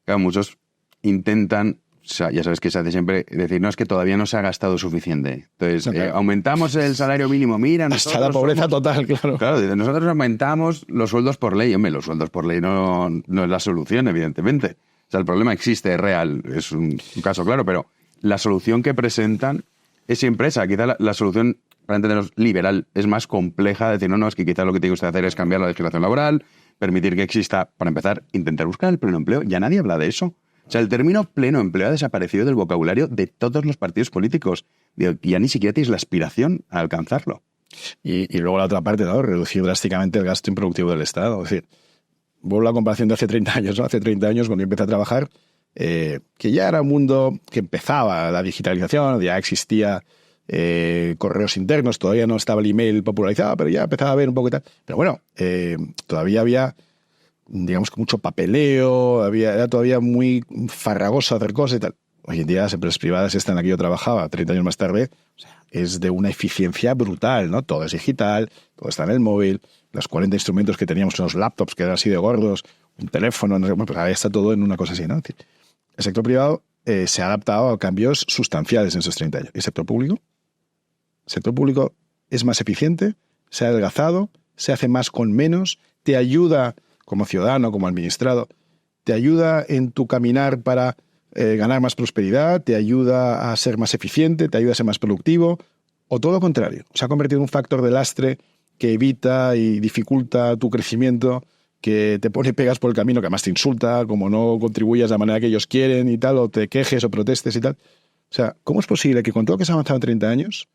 claro, muchos intentan, o sea, ya sabes que se hace siempre, decir, no, es que todavía no se ha gastado suficiente. Entonces, Okay. Aumentamos el salario mínimo, mira... Hasta la pobreza total, claro. Claro, nosotros aumentamos los sueldos por ley. Hombre, los sueldos por ley no es la solución, evidentemente. O sea, el problema existe, es real, es un caso claro, pero la solución que presentan es siempre esa. Quizá la solución, para entendernos, liberal, es más compleja. Decir, no, es que quizá lo que tiene usted hacer es cambiar la legislación laboral, permitir que exista, para empezar, intentar buscar el pleno empleo. Ya nadie habla de eso. O sea, el término pleno empleo ha desaparecido del vocabulario de todos los partidos políticos. Ya ni siquiera tienes la aspiración a alcanzarlo. Y luego la otra parte, ¿no? Reducir drásticamente el gasto improductivo del Estado. Es decir, vuelvo a la comparación de hace 30 años, ¿no? Hace 30 años, cuando yo empecé a trabajar, que ya era un mundo que empezaba la digitalización, ya existía correos internos, todavía no estaba el email popularizado, pero ya empezaba a haber un poco y tal. Pero bueno, todavía había, digamos, que mucho papeleo, era todavía muy farragoso hacer cosas y tal. Hoy en día las empresas privadas, esta en la que yo trabajaba 30 años más tarde, o sea, es de una eficiencia brutal, ¿no? Todo es digital, todo está en el móvil, los 40 instrumentos que teníamos en los laptops, que eran así de gordos, un teléfono, no sé, bueno, pues ahora está todo en una cosa así, ¿no? Es decir, el sector privado se ha adaptado a cambios sustanciales en esos 30 años. ¿Y el sector público? El sector público es más eficiente, se ha adelgazado, se hace más con menos, te ayuda como ciudadano, como administrado, te ayuda en tu caminar para ganar más prosperidad, te ayuda a ser más eficiente, te ayuda a ser más productivo, o todo lo contrario. Se ha convertido en un factor de lastre que evita y dificulta tu crecimiento, que te pone pegas por el camino, que además te insulta, como no contribuyas de la manera que ellos quieren y tal, o te quejes o protestes y tal. O sea, ¿cómo es posible que con todo lo que se ha avanzado en 30 años,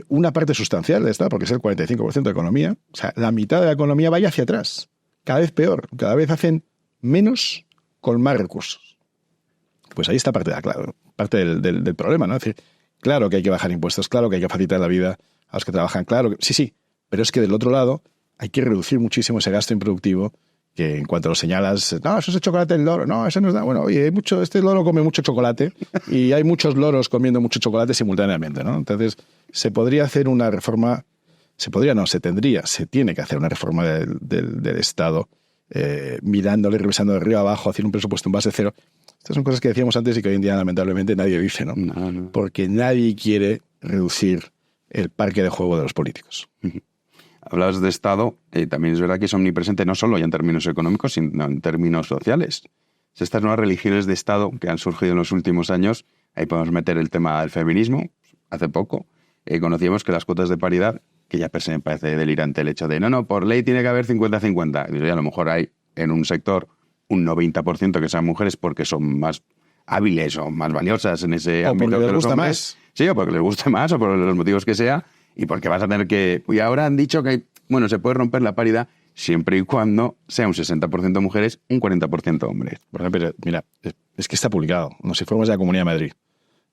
una parte sustancial de esta, porque es el 45% de economía, o sea, la mitad de la economía vaya hacia atrás? Cada vez peor, cada vez hacen menos con más recursos. Pues ahí está parte del problema, ¿no? Es decir, claro que hay que bajar impuestos, claro que hay que facilitar la vida a los que trabajan, claro que sí, pero es que del otro lado hay que reducir muchísimo ese gasto improductivo, que en cuanto lo señalas, no, eso es el chocolate del loro, no, eso no es nada. Bueno, oye, este loro come mucho chocolate y hay muchos loros comiendo mucho chocolate simultáneamente, ¿no? Entonces, se podría hacer una reforma, se tiene que hacer una reforma del Estado, mirándole, revisando de arriba abajo, haciendo un presupuesto en base cero. Estas son cosas que decíamos antes y que hoy en día lamentablemente nadie dice, ¿no? No. Porque nadie quiere reducir el parque de juego de los políticos. Hablabas de Estado, también es verdad que es omnipresente no solo ya en términos económicos, sino en términos sociales. Estas nuevas religiones de Estado que han surgido en los últimos años, ahí podemos meter el tema del feminismo. Hace poco conocíamos que las cuotas de paridad, que ya me parece delirante el hecho de, no, por ley tiene que haber 50-50. Y a lo mejor hay en un sector un 90% que sean mujeres porque son más hábiles o más valiosas en ese O ámbito porque les que los gusta hombres. más. Sí, o porque les guste más, o por los motivos que sea, y porque vas a tener que... Y ahora han dicho que, bueno, se puede romper la paridad siempre y cuando sea un 60% mujeres, un 40% hombres. Por ejemplo, mira, es que está publicado, nos informes de la Comunidad de Madrid.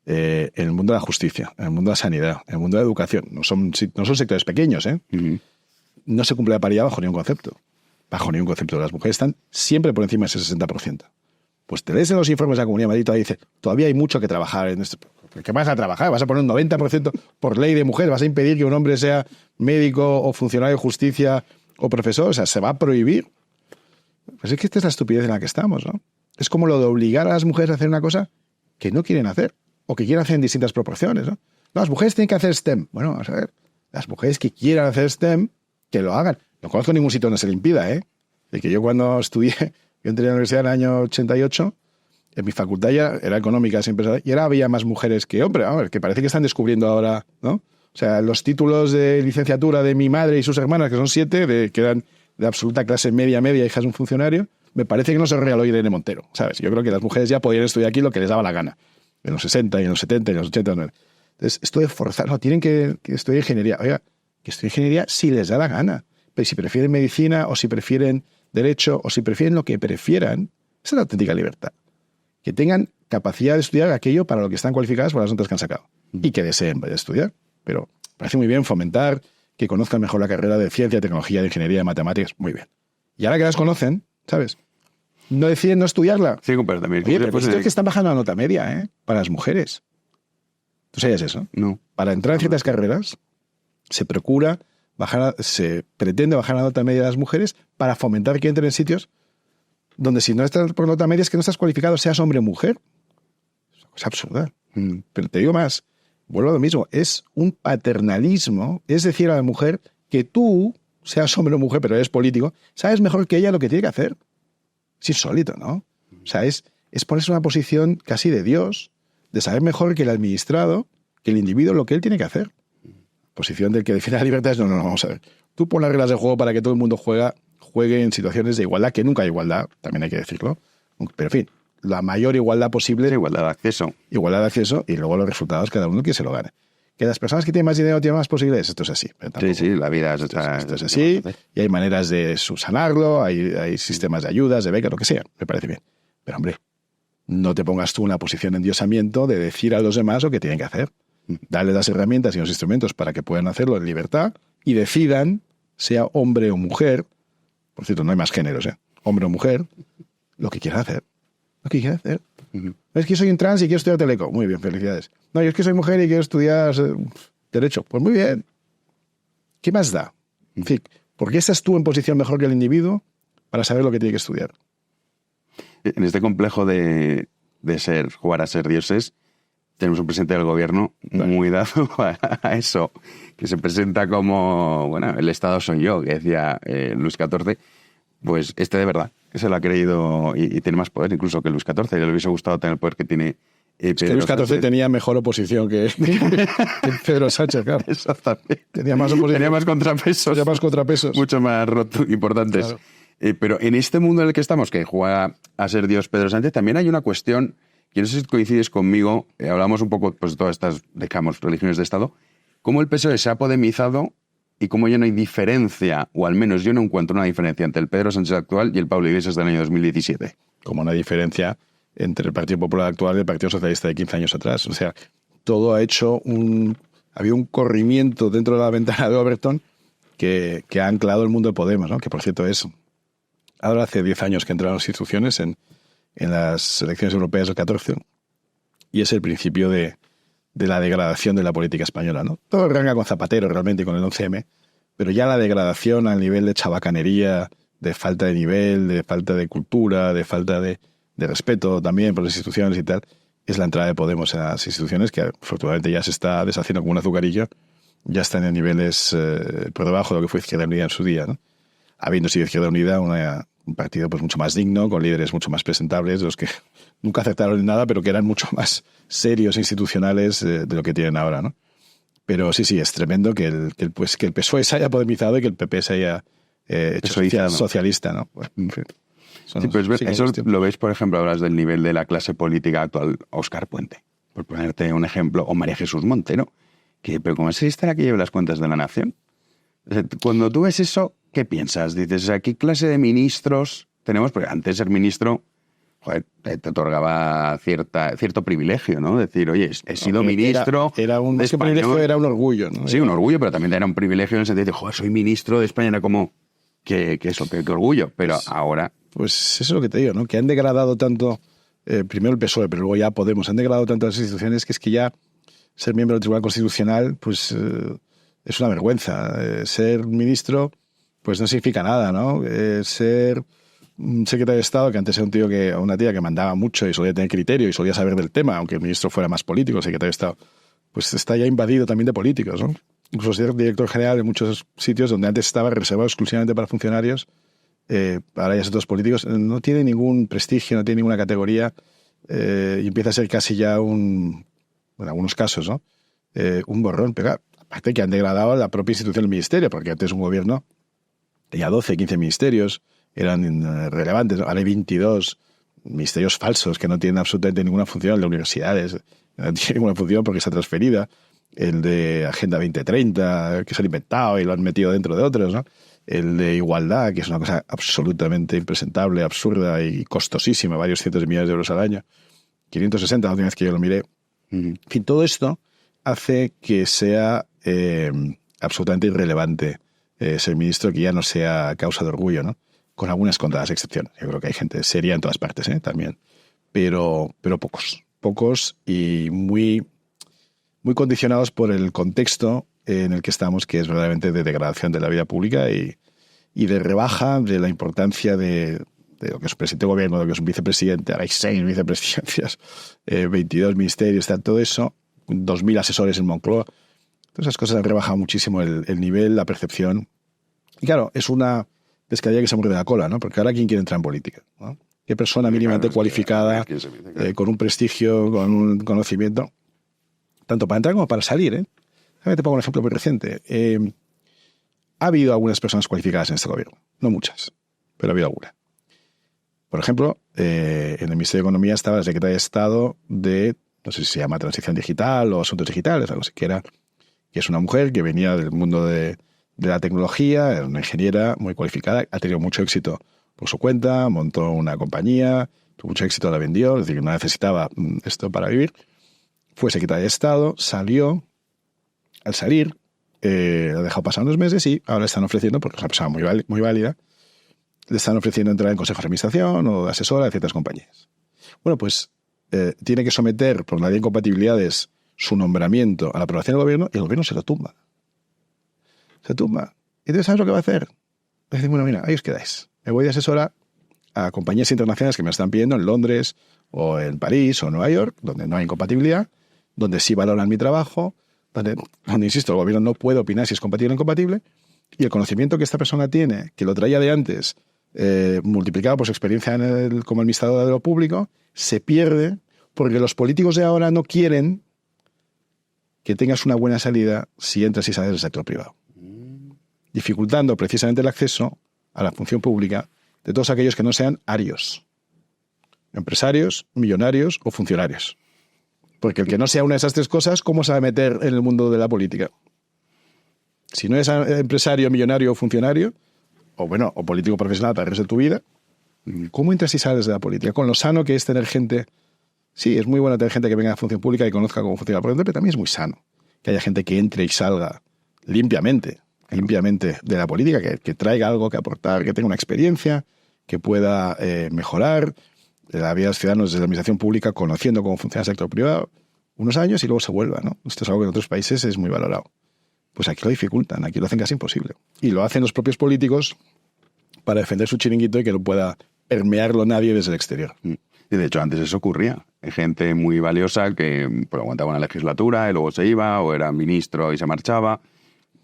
En el mundo de la justicia, en el mundo de la sanidad, en el mundo de la educación, no son sectores pequeños, ¿eh? Ujú. No se cumple la paridad bajo ningún concepto. Bajo ningún concepto. Las mujeres están siempre por encima de ese 60%. Pues te lees en los informes de la Comunidad de Madrid y todavía dice, todavía hay mucho que trabajar en esto. ¿Qué vas a trabajar? ¿Vas a poner un 90% por ley de mujer? ¿Vas a impedir que un hombre sea médico o funcionario de justicia o profesor? O sea, ¿se va a prohibir? Pues es que esta es la estupidez en la que estamos, ¿no? Es como lo de obligar a las mujeres a hacer una cosa que no quieren hacer o que quieren hacer en distintas proporciones, ¿no? No, las mujeres tienen que hacer STEM. Bueno, vamos a ver. Las mujeres que quieran hacer STEM, que lo hagan. No conozco ningún sitio donde se le impida, ¿eh? De que yo cuando estudié, yo entré a la universidad en el año 88, en mi facultad ya era económica siempre, y ahora había más mujeres que hombres, a ver, que parece que están descubriendo ahora, ¿no? O sea, los títulos de licenciatura de mi madre y sus hermanas, que son 7, que eran de absoluta clase media, hijas de un funcionario, me parece que no se regaló Irene Montero, ¿sabes? Yo creo que las mujeres ya podían estudiar aquí lo que les daba la gana, en los 60, y en los 70, y en los 80, ¿no? Entonces, esto de forzar, no, tienen que estudiar ingeniería. Oiga, que estudien ingeniería si les da la gana. Pero si prefieren medicina, o si prefieren derecho, o si prefieren lo que prefieran, esa es la auténtica libertad. Que tengan capacidad de estudiar aquello para lo que están cualificadas por las notas que han sacado. Y que deseen vaya a estudiar. Pero parece muy bien fomentar que conozcan mejor la carrera de ciencia, tecnología, de ingeniería, de matemáticas. Muy bien. Y ahora que las conocen, ¿sabes? No deciden no estudiarla. Sí, pero también... Oye, pero es que están bajando la nota media, ¿eh? Para las mujeres. ¿Tú sabías eso? No. Para entrar en ciertas carreras se pretende bajar la nota media de las mujeres para fomentar que entren en sitios donde si no estás por nota media es que no estás cualificado, seas hombre o mujer. Es una cosa absurda. Pero te digo más, vuelvo a lo mismo, es un paternalismo, es decir a la mujer que tú, seas hombre o mujer, pero eres político, sabes mejor que ella lo que tiene que hacer. Es insólito, ¿no? O sea, es ponerse en una posición casi de Dios, de saber mejor que el administrado, que el individuo, lo que él tiene que hacer. Posición del que defiende la libertad es, no, vamos a ver. Tú pon las reglas de juego para que todo el mundo juegue en situaciones de igualdad, que nunca hay igualdad, también hay que decirlo. Pero, en fin, la mayor igualdad posible. Igualdad de acceso. Igualdad de acceso y luego los resultados, cada uno que se lo gane. Que las personas que tienen más dinero tienen más posibilidades, esto es así. Sí, la vida esto es así, y hay maneras de subsanarlo, hay sistemas de ayudas, de becas, lo que sea, me parece bien. Pero, hombre, no te pongas tú en una posición de endiosamiento de decir a los demás lo que tienen que hacer. Darles las herramientas y los instrumentos para que puedan hacerlo en libertad y decidan, sea hombre o mujer, por cierto, no hay más géneros, hombre o mujer, lo que quieran hacer. Lo que quieran hacer. Es que soy un trans y quiero estudiar teleco. Muy bien, felicidades. No, yo es que soy mujer y quiero estudiar derecho. Pues muy bien. ¿Qué más da? En fin, ¿por qué estás tú en posición mejor que el individuo para saber lo que tiene que estudiar? En este complejo de jugar a ser dioses, tenemos un presidente del gobierno muy dado a eso, que se presenta como, bueno, el Estado soy yo, que decía Luis XIV, pues de verdad, que se lo ha creído y tiene más poder incluso que Luis XIV, y le hubiese gustado tener el poder que tiene Pedro es que Luis XIV Sánchez. tenía mejor oposición que Pedro Sánchez, claro. Exactamente. Tenía más oposición. Tenía más contrapesos. Tenía más contrapesos. Mucho más importantes. Claro. Pero en este mundo en el que estamos, que juega a ser Dios Pedro Sánchez, también hay una cuestión, que no sé si coincides conmigo, hablamos un poco pues, de todas estas, digamos, religiones de Estado, cómo el PSOE se ha podemizado y cómo ya no hay diferencia, o al menos yo no encuentro una diferencia entre el Pedro Sánchez actual y el Pablo Iglesias del año 2017. Como una diferencia entre el Partido Popular actual y el Partido Socialista de 15 años atrás. O sea, todo ha hecho había un corrimiento dentro de la ventana de Overton que ha anclado el mundo de Podemos, ¿no? Que por cierto ahora hace 10 años que entraron las instituciones en las elecciones europeas del 14 y es el principio de la degradación de la política española, ¿no? Todo arranca con Zapatero realmente, con el 11M, pero ya la degradación al nivel de chabacanería, de falta de nivel, de falta de cultura, de falta de respeto también por las instituciones y tal, es la entrada de Podemos a las instituciones que afortunadamente ya se está deshaciendo como un azucarillo, ya están en niveles por debajo de lo que fue Izquierda Unida en su día, ¿no? Habiendo sido Izquierda Unida un partido pues mucho más digno, con líderes mucho más presentables, de los que nunca aceptaron en nada, pero que eran mucho más serios e institucionales de lo que tienen ahora, ¿no? Pero sí, es tremendo que el PSOE se haya podemizado y que el PP se haya hecho socialista, ¿no? Bueno, en fin. Eso, Sí, pues sí que eso es tiempo. lo ves, por ejemplo, hablas del nivel de la clase política actual. Óscar Puente, por ponerte un ejemplo, o María Jesús Montero, pero ¿cómo es esta la que lleva las cuentas de la nación? O sea, cuando tú ves eso, ¿qué piensas? Dices, o sea, ¿qué clase de ministros tenemos? Porque antes ser ministro, joder, te otorgaba cierto privilegio, ¿no? Decir, oye, he sido ministro Era un de más que España. privilegio, era un orgullo, ¿no? Sí, un orgullo, pero también era un privilegio en el sentido de, joder, soy ministro de España, era como, que orgullo. Pero ahora, Pues eso es lo que te digo, ¿no? Que han degradado tanto, primero el PSOE, pero luego ya Podemos, han degradado tanto las instituciones que es que ya ser miembro del Tribunal Constitucional, pues es una vergüenza. Ser ministro, pues no significa nada, ¿no? Ser un secretario de Estado, que antes era una tía que mandaba mucho y solía tener criterio y solía saber del tema, aunque el ministro fuera más político, el secretario de Estado, pues está ya invadido también de políticos, ¿no? Incluso ser director general en muchos sitios donde antes estaba reservado exclusivamente para funcionarios, ahora ya son todos políticos, no tiene ningún prestigio, no tiene ninguna categoría, y empieza a ser casi ya en algunos casos, ¿no? Un borrón, pero aparte que han degradado la propia institución del ministerio, porque antes un gobierno tenía 12, 15 ministerios, eran relevantes, ahora hay 22 ministerios falsos que no tienen absolutamente ninguna función, el de universidades no tiene ninguna función porque está transferida, el de Agenda 2030, que se han inventado y lo han metido dentro de otros, ¿no? El de igualdad, que es una cosa absolutamente impresentable, absurda y costosísima, varios cientos de millones de euros al año. 560 la última vez que yo lo miré. En fin, todo esto hace que sea absolutamente irrelevante ser ministro, que ya no sea causa de orgullo, ¿no? Con algunas contadas excepciones. Yo creo que hay gente seria en todas partes, también. Pero pocos y muy condicionados por el contexto en el que estamos, que es verdaderamente de degradación de la vida pública y de rebaja de la importancia de lo que es un presidente de gobierno, de lo que es un vicepresidente. Ahora hay 6 vicepresidencias, 22 ministerios, está todo eso, 2.000 asesores en Moncloa. Todas esas cosas han rebajado muchísimo el nivel, la percepción. Y claro, es una pescadilla que se muerde la cola, ¿no? Porque ahora ¿quién quiere entrar en política? ¿No? ¿Qué persona mínimamente cualificada, con un prestigio, con un conocimiento, tanto para entrar como para salir, ¿eh? Te pongo un ejemplo muy reciente. Ha habido algunas personas cualificadas en este gobierno. No muchas, pero ha habido alguna. Por ejemplo, en el Ministerio de Economía estaba la secretaria de Estado de, no sé si se llama Transición Digital o Asuntos Digitales, algo así, que es una mujer que venía del mundo de la tecnología, era una ingeniera muy cualificada, ha tenido mucho éxito por su cuenta, montó una compañía, tuvo mucho éxito, la vendió, es decir, que no necesitaba esto para vivir. Fue secretaria de Estado, salió. Al salir, ha dejado pasar unos meses y ahora están ofreciendo, porque es una persona muy válida, le están ofreciendo entrar en consejos de administración o de asesora de ciertas compañías. Bueno, pues tiene que someter por la ley de incompatibilidades su nombramiento a la aprobación del gobierno y el gobierno se lo tumba. Se tumba. ¿Y entonces sabes lo que va a hacer? Va a decir, bueno, mira, ahí os quedáis. Me voy de asesora a compañías internacionales que me están pidiendo en Londres o en París o en Nueva York, donde no hay incompatibilidad, donde sí valoran mi trabajo, donde, insisto, el gobierno no puede opinar si es compatible o incompatible, y el conocimiento que esta persona tiene, que lo traía de antes, multiplicado por su experiencia como administradora de lo público, se pierde porque los políticos de ahora no quieren que tengas una buena salida si entras y sales del sector privado, dificultando precisamente el acceso a la función pública de todos aquellos que no sean arios, empresarios, millonarios o funcionarios. Porque el que no sea una de esas 3 cosas, ¿cómo se va a meter en el mundo de la política? Si no es empresario, millonario o funcionario, o político profesional para el resto de tu vida, ¿cómo entras y sales de la política? Con lo sano que es tener gente. Sí, es muy bueno tener gente que venga a la función pública y conozca cómo funciona la política, pero también es muy sano que haya gente que entre y salga limpiamente de la política, que traiga algo que aportar, que tenga una experiencia, que pueda mejorar la vida de los ciudadanos desde la administración pública, conociendo cómo funciona el sector privado, unos años y luego se vuelva, ¿no? Esto es algo que en otros países es muy valorado. Pues aquí lo dificultan, aquí lo hacen casi imposible. Y lo hacen los propios políticos para defender su chiringuito y que no pueda permearlo nadie desde el exterior. Y de hecho antes eso ocurría. Hay gente muy valiosa que aguantaba una legislatura y luego se iba, o era ministro y se marchaba.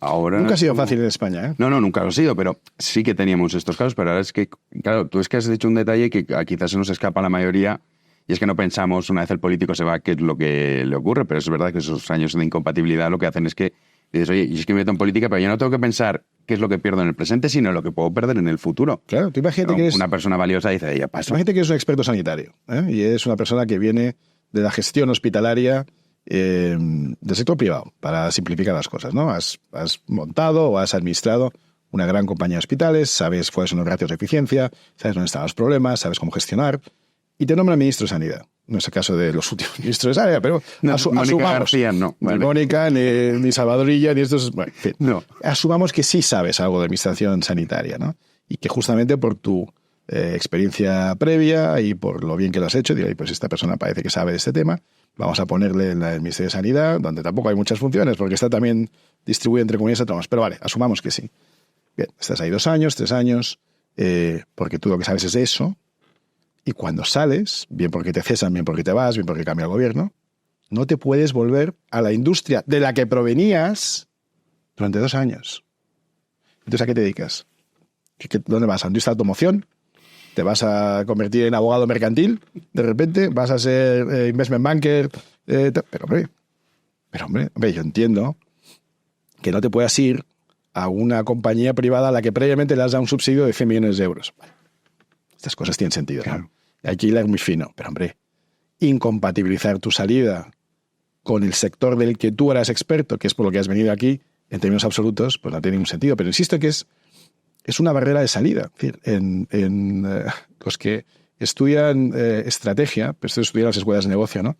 Ahora Nunca ha sido fácil en España, ¿eh? No, nunca lo ha sido, pero sí que teníamos estos casos. Pero ahora es que, claro, tú es que has dicho un detalle que quizás se nos escapa a la mayoría, y es que no pensamos una vez el político se va qué es lo que le ocurre, pero es verdad que esos años de incompatibilidad lo que hacen es que Y dices, oye, y es que me meto en política, pero yo no tengo que pensar qué es lo que pierdo en el presente, sino lo que puedo perder en el futuro. Claro, tú imagínate que eres una persona valiosa dice, ya paso. Imagínate que eres un experto sanitario, ¿eh? Y es una persona que viene de la gestión hospitalaria del sector privado, para simplificar las cosas, ¿no? Has montado o has administrado una gran compañía de hospitales, sabes cuáles son los ratios de eficiencia, sabes dónde están los problemas, sabes cómo gestionar, y te nombran ministro de Sanidad. No es el caso de los últimos ministros de Sanidad, pero No, asumamos. Mónica García, no. Ni Vale. Mónica, ni Salvadorilla, ni estos... Bueno, en fin. No. Asumamos que sí sabes algo de administración sanitaria, ¿no? Y que justamente por tu experiencia previa y por lo bien que lo has hecho, diré, pues esta persona parece que sabe de este tema, vamos a ponerle en el Ministerio de Sanidad, donde tampoco hay muchas funciones, porque está también distribuido entre comunidades autónomas. Pero vale, asumamos que sí. Bien, estás ahí 2 años, 3 años, porque tú lo que sabes es eso, y cuando sales, bien porque te cesan, bien porque te vas, bien porque cambia el gobierno, no te puedes volver a la industria de la que provenías durante 2 años. Entonces, ¿a qué te dedicas? ¿Dónde vas? ¿A la industria de automoción? ¿Te vas a convertir en abogado mercantil? ¿De repente vas a ser investment banker? Pero hombre, yo entiendo que no te puedas ir a una compañía privada a la que previamente le has dado un subsidio de 100 millones de euros. Vale. Estas cosas tienen sentido, Claro. ¿no? Hay que hilar muy fino. Pero, hombre, incompatibilizar tu salida con el sector del que tú eras experto, que es por lo que has venido aquí, en términos absolutos, pues no tiene ningún sentido. Pero insisto que es una barrera de salida. Es decir, los que estudian estrategia, pues estudian las escuelas de negocio, ¿no?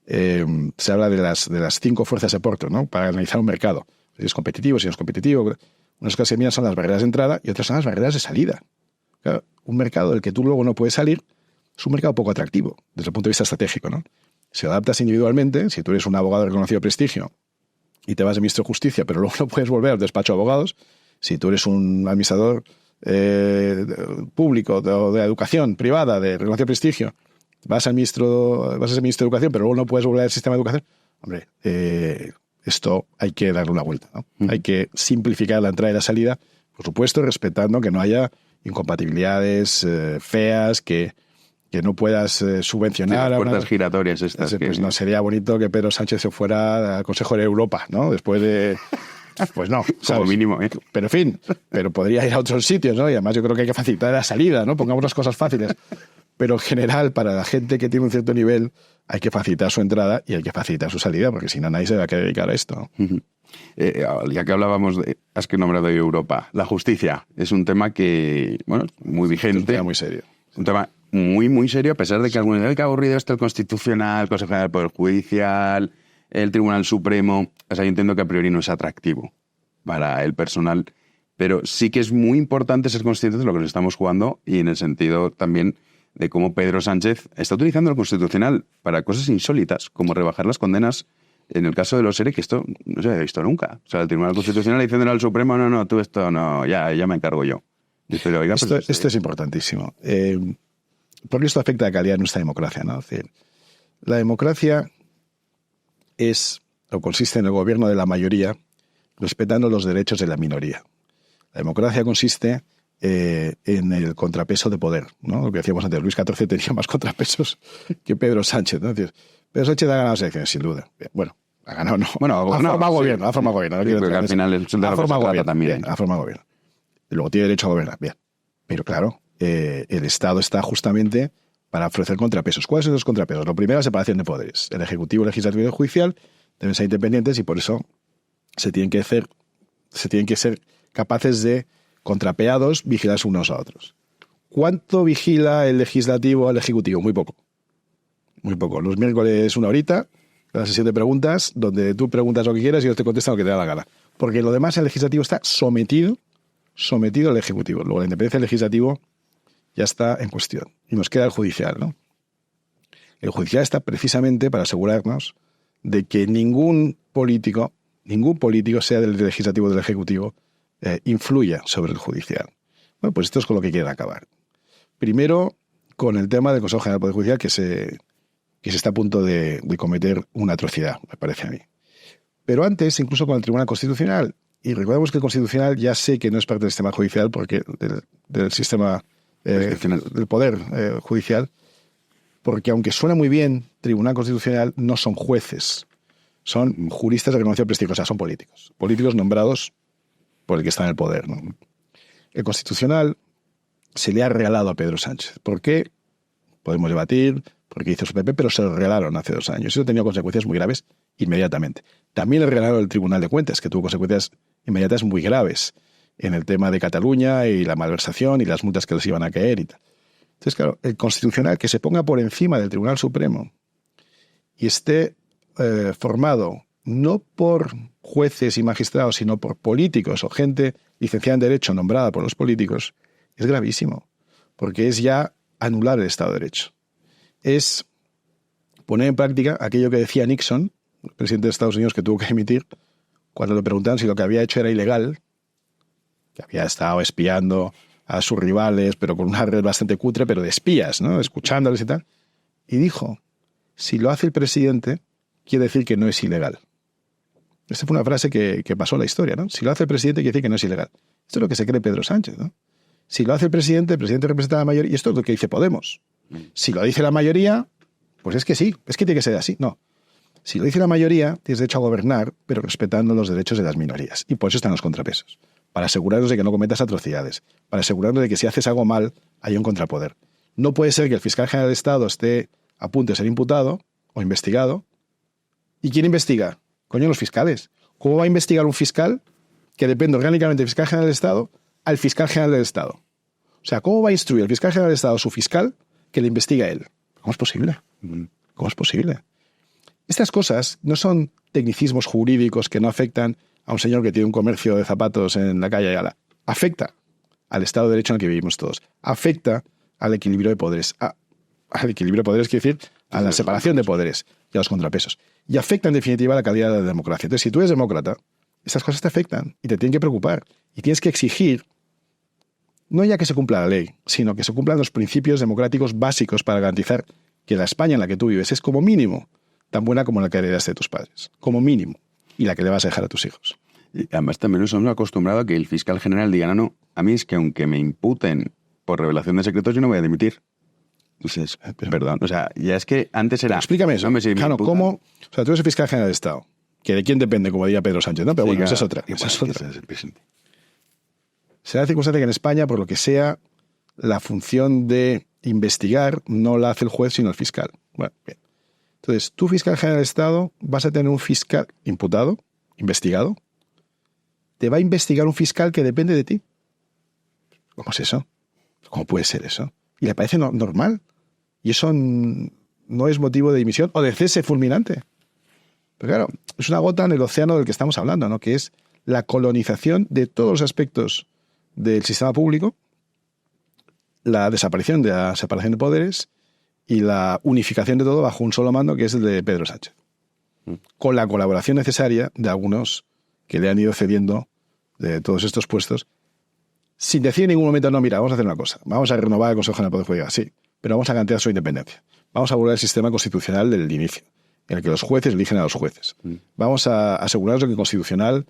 Se habla de las 5 fuerzas de Porter, ¿no? Para analizar un mercado. Si es competitivo, si no es competitivo. Unas cosas que miran son las barreras de entrada y otras son las barreras de salida. Claro, un mercado del que tú luego no puedes salir es un mercado poco atractivo desde el punto de vista estratégico, ¿no? Si adaptas individualmente, si tú eres un abogado de reconocido prestigio y te vas de ministro de Justicia, pero luego no puedes volver al despacho de abogados, si tú eres un administrador público de educación privada de reconocido prestigio, vas a ser ministro de Educación, pero luego no puedes volver al sistema de educación, hombre, esto hay que darle una vuelta, ¿no? Hay que simplificar la entrada y la salida, por supuesto, respetando que no haya incompatibilidades feas, que no puedas subvencionar. Las puertas giratorias estas. Pues no sería bonito que Pedro Sánchez se fuera al Consejo de Europa, ¿no? Después de... Pues no, ¿sabes? Como mínimo, ¿eh? Pero en fin, pero podría ir a otros sitios, ¿no? Y además yo creo que hay que facilitar la salida, ¿no? Pongamos las cosas fáciles. Pero en general, para la gente que tiene un cierto nivel, hay que facilitar su entrada y hay que facilitar su salida, porque si no, nadie se va a querer dedicar a esto, ¿no? Ya que hablábamos has que nombrado Europa, la justicia es un tema que, bueno, muy vigente. Es un tema muy serio. Un tema muy, muy serio, a pesar de que algunos dicen que ha aburrido esto el Constitucional, el Consejo General del Poder Judicial, el Tribunal Supremo. O sea, yo entiendo que a priori no es atractivo para el personal, pero sí que es muy importante ser conscientes de lo que nos estamos jugando y en el sentido también de cómo Pedro Sánchez está utilizando el Constitucional para cosas insólitas, como rebajar las condenas en el caso de los ERE, que esto no se había visto nunca. O sea, el Tribunal Constitucional diciéndole al Supremo, no, tú esto no, ya me encargo yo. Dice, oiga, esto es importantísimo. Porque esto afecta a la calidad de nuestra democracia, ¿no? Es decir, la democracia consiste en el gobierno de la mayoría respetando los derechos de la minoría. La democracia consiste en el contrapeso de poder, ¿no? Lo que decíamos antes, Luis XIV tenía más contrapesos que Pedro Sánchez, ¿no? Es decir, Pedro Sánchez ha ganado las elecciones, sin duda. Bueno, ha ganado, no. Bueno, ha formado gobierno. Ha formado gobierno. Sí, porque al final es de lo que se trata también. Bien, ha formado gobierno. Y luego tiene derecho a gobernar, bien. Pero claro, el Estado está justamente para ofrecer contrapesos. ¿Cuáles son los contrapesos? Lo primero, la separación de poderes. El Ejecutivo, el Legislativo y el Judicial deben ser independientes y por eso se tienen que ser capaces de, contrapeados, vigilarse unos a otros. ¿Cuánto vigila el Legislativo al Ejecutivo? Muy poco. Muy poco. Los miércoles 1 horita, la sesión de preguntas, donde tú preguntas lo que quieras y ellos te contestan lo que te da la gana. Porque lo demás, el Legislativo está sometido al Ejecutivo. Luego la independencia del Legislativo ya está en cuestión. Y nos queda el Judicial, ¿no? El Judicial está precisamente para asegurarnos de que ningún político, sea del Legislativo o del Ejecutivo, influya sobre el Judicial. Bueno, pues esto es con lo que quieren acabar. Primero, con el tema del Consejo General del Poder Judicial, que se está a punto de cometer una atrocidad, me parece a mí. Pero antes, incluso con el Tribunal Constitucional. Y recordemos que el Constitucional ya sé que no es parte del sistema judicial, porque del sistema del Poder Judicial, porque aunque suena muy bien, Tribunal Constitucional no son jueces, Son juristas de reconocido prestigio, o sea, son políticos. Políticos nombrados por el que está en el poder, ¿no? El Constitucional se le ha regalado a Pedro Sánchez. ¿Por qué? Podemos debatir, porque hizo su PP, pero se lo regalaron hace 2 años. Eso ha tenido consecuencias muy graves inmediatamente. También le regalaron el Tribunal de Cuentas, que tuvo consecuencias inmediatas muy graves en el tema de Cataluña y la malversación y las multas que les iban a caer y tal. Entonces, claro, el Constitucional que se ponga por encima del Tribunal Supremo y esté formado no por jueces y magistrados, sino por políticos o gente licenciada en Derecho nombrada por los políticos, es gravísimo, porque es ya anular el Estado de Derecho. Es poner en práctica aquello que decía Nixon, el presidente de Estados Unidos, que tuvo que dimitir, cuando le preguntaban si lo que había hecho era ilegal, que había estado espiando a sus rivales, pero con una red bastante cutre, pero de espías, ¿no? Escuchándoles y tal. Y dijo, si lo hace el presidente, quiere decir que no es ilegal. Esta fue una frase que pasó en la historia, ¿no? Si lo hace el presidente, quiere decir que no es ilegal. Esto es lo que se cree Pedro Sánchez, ¿no? Si lo hace el presidente representa a la mayoría, y esto es lo que dice Podemos. Si lo dice la mayoría, pues es que sí, es que tiene que ser así. No. Si lo dice la mayoría, tienes derecho a gobernar, pero respetando los derechos de las minorías. Y por eso están los contrapesos. Para asegurarnos de que no cometas atrocidades. Para asegurarnos de que si haces algo mal, hay un contrapoder. No puede ser que el fiscal general del Estado esté a punto de ser imputado o investigado. ¿Y quién investiga? Coño, los fiscales. ¿Cómo va a investigar un fiscal que depende orgánicamente del fiscal general del Estado al fiscal general del Estado? O sea, ¿cómo va a instruir el fiscal general del Estado a su fiscal que le investiga a él? ¿Cómo es posible? ¿Cómo es posible? Estas cosas no son tecnicismos jurídicos que no afectan a un señor que tiene un comercio de zapatos en la calle Ayala. Afecta al Estado de Derecho en el que vivimos todos. Afecta al equilibrio de poderes. Al equilibrio de poderes quiere decir a la separación de poderes y a los contrapesos. Y afecta en definitiva a la calidad de la democracia. Entonces, si tú eres demócrata, esas cosas te afectan y te tienen que preocupar. Y tienes que exigir, no ya que se cumpla la ley, sino que se cumplan los principios democráticos básicos para garantizar que la España en la que tú vives es como mínimo tan buena como la que heredaste de tus padres. Como mínimo. Y la que le vas a dejar a tus hijos. Y además también nos hemos acostumbrado a que el fiscal general diga, no, a mí es que aunque me imputen por revelación de secretos, yo no voy a dimitir. Entonces, perdón, o sea, ya es que antes era... Explícame eso. No, si claro, ¿cómo? O sea, tú eres el fiscal general del Estado, que de quién depende, como diría Pedro Sánchez, ¿no? Pero sí, bueno, claro, esa es otra. Esa es otra. Se da la circunstancia que en España, por lo que sea, la función de investigar no la hace el juez, sino el fiscal. Bueno, bien. Entonces, tú, fiscal general del Estado, vas a tener un fiscal imputado, investigado. Te va a investigar un fiscal que depende de ti. ¿Cómo es eso? ¿Cómo puede ser eso? Y le parece normal. Y eso no es motivo de dimisión o de cese fulminante. Pero claro, es una gota en el océano del que estamos hablando, ¿no? Que es la colonización de todos los aspectos del sistema público, la desaparición de la separación de poderes y la unificación de todo bajo un solo mando, que es el de Pedro Sánchez. Con la colaboración necesaria de algunos que le han ido cediendo de todos estos puestos, sin decir en ningún momento, no, mira, vamos a hacer una cosa, vamos a renovar el Consejo General del Poder Judicial, sí, pero vamos a garantizar su independencia. Vamos a volver al sistema constitucional del inicio, en el que los jueces eligen a los jueces. Vamos a asegurarnos de que el Constitucional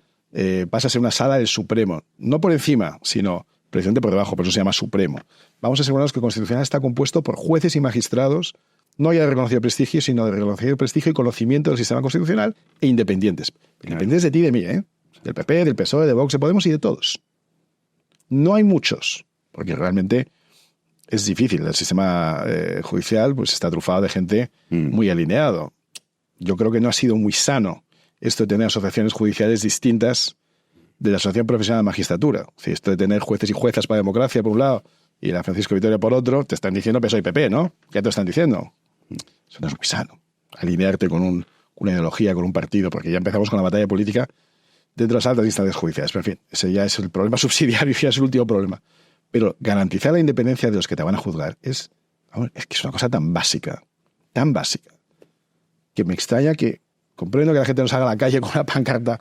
pasa a ser una sala del Supremo, no por encima, sino precisamente por debajo, por eso se llama Supremo. Vamos a asegurarnos que el Constitucional está compuesto por jueces y magistrados, no ya de reconocido prestigio, sino de reconocido prestigio y conocimiento del sistema constitucional e independientes. Independientes de ti y de mí, del PP, del PSOE, de Vox, de Podemos y de todos. No hay muchos, porque realmente es difícil. El sistema judicial pues está trufado de gente muy alineado. Yo creo que no ha sido muy sano esto de tener asociaciones judiciales distintas de la Asociación Profesional de Magistratura. O sea, esto de tener jueces y juezas para la democracia por un lado y la Francisco Vitoria por otro, te están diciendo PSOE y PP, ¿no? ¿Qué te están diciendo? Eso no es muy sano. Alinearte con una ideología, con un partido, porque ya empezamos con la batalla política dentro de las altas instancias judiciales. Pero en fin, ese ya es el problema subsidiario y ya es el último problema. Pero garantizar la independencia de los que te van a juzgar es que es una cosa tan básica, que me extraña que, comprendo que la gente nos haga a la calle con una pancarta,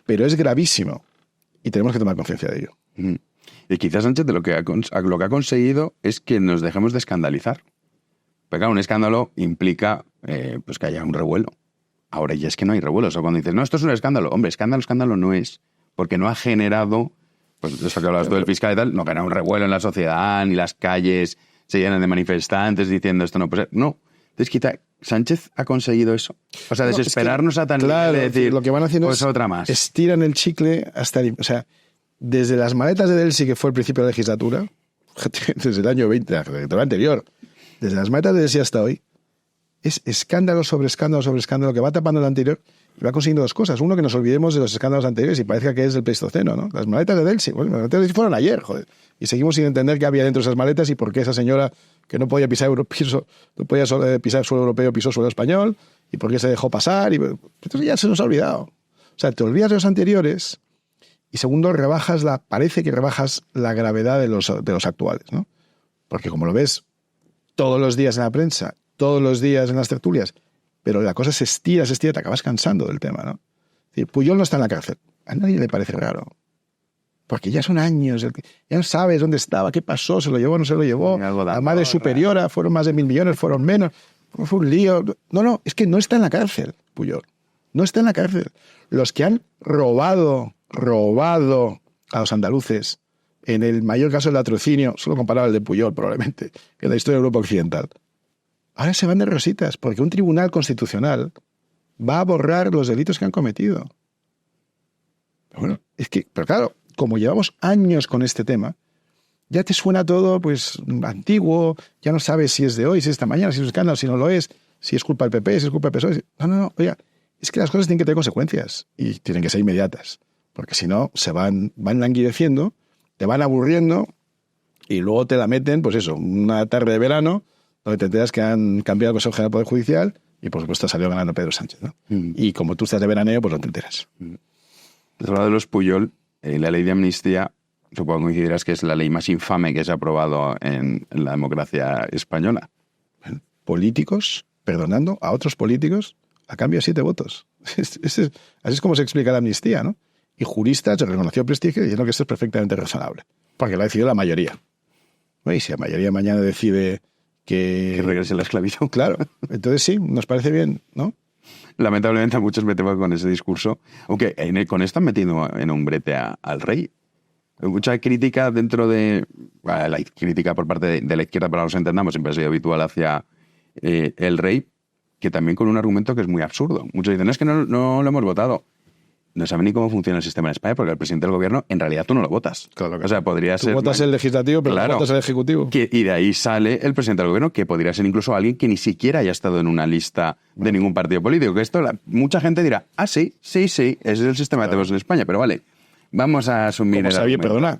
pero es gravísimo y tenemos que tomar conciencia de ello. Y quizás Sánchez lo que ha conseguido es que nos dejemos de escandalizar. Porque claro, un escándalo implica pues que haya un revuelo. Ahora ya es que no hay revuelo. O sea, cuando dices, no, esto es un escándalo. Hombre, escándalo no es. Porque no ha generado, pues eso que hablabas tú del fiscal y tal, no ha generado un revuelo en la sociedad, ni las calles se llenan de manifestantes diciendo esto no puede ser. No. Entonces ¿Sánchez ha conseguido eso? O sea, desesperarnos a tan claro, nivel de decir, lo que van haciendo pues es otra más. estiran el chicle hasta o sea, desde las maletas de Delsi, que fue el principio de la legislatura, desde el año 20, el anterior, desde las maletas de Delsi hasta hoy, es escándalo sobre escándalo sobre escándalo que va tapando el anterior y va consiguiendo dos cosas. Uno, que nos olvidemos de los escándalos anteriores y parezca que es el Pleistoceno, ¿no? Las maletas de Delsi, bueno, las maletas de Delsi fueron ayer, joder. Y seguimos sin entender qué había dentro de esas maletas y por qué esa señora que no podía pisar pisar suelo europeo pisó suelo español y por qué se dejó pasar. Entonces ya se nos ha olvidado. O sea, te olvidas de los anteriores y segundo, parece que rebajas la gravedad de los actuales, ¿no? Porque como lo ves todos los días en la prensa, todos los días en las tertulias, pero la cosa se estira, te acabas cansando del tema, ¿no? Es decir, Pujol no está en la cárcel. A nadie le parece raro. Porque ya son años, ya no sabes dónde estaba, qué pasó, se lo llevó, no se lo llevó. La madre superiora, fueron más de 1.000 millones, fueron menos. Fue un lío. No, es que no está en la cárcel, Pujol. No está en la cárcel. Los que han robado a los andaluces, en el mayor caso del latrocinio, solo comparado al de Pujol probablemente, que en la historia de Europa Occidental, ahora se van de rositas, porque un tribunal constitucional va a borrar los delitos que han cometido. Bueno, pero claro, como llevamos años con este tema, ya te suena todo pues antiguo, ya no sabes si es de hoy, si es esta mañana, si es un escándalo, si no lo es, si es culpa del PP, si es culpa del PSOE. No, oiga, es que las cosas tienen que tener consecuencias y tienen que ser inmediatas, porque si no se van languideciendo, te van aburriendo y luego te la meten, pues eso, una tarde de verano, donde te enteras que han cambiado el Consejo General del Poder Judicial y por supuesto salió ganando Pedro Sánchez, ¿no? Y como tú estás de veraneo, pues no te enteras. Has hablado de los Pujol, la ley de amnistía, supongo que coincidirás que es la ley más infame que se ha aprobado en la democracia española. Políticos perdonando a otros políticos a cambio de 7 votos. Así es como se explica la amnistía, ¿no? Y juristas se reconoció prestigio diciendo que esto es perfectamente razonable, porque lo ha decidido la mayoría. Y si la mayoría mañana decide que regrese la esclavitud. Claro, entonces sí, nos parece bien, ¿no? Lamentablemente a muchos me temo con ese discurso, aunque con esto han metido en un brete al rey. Hay mucha crítica dentro de... la crítica por parte de la izquierda, para que nos entendamos, siempre ha sido habitual hacia el rey, que también con un argumento que es muy absurdo. Muchos dicen, es que no lo hemos votado. No saben ni cómo funciona el sistema en España, porque el presidente del gobierno, en realidad, tú no lo votas. Claro que o sea, podría tú ser... votas el legislativo, pero claro, no votas el ejecutivo. Y de ahí sale el presidente del gobierno, que podría ser incluso alguien que ni siquiera haya estado en una lista de ningún partido político. Que esto, mucha gente dirá, sí, ese es el sistema que tenemos en España, pero vale, vamos a asumir...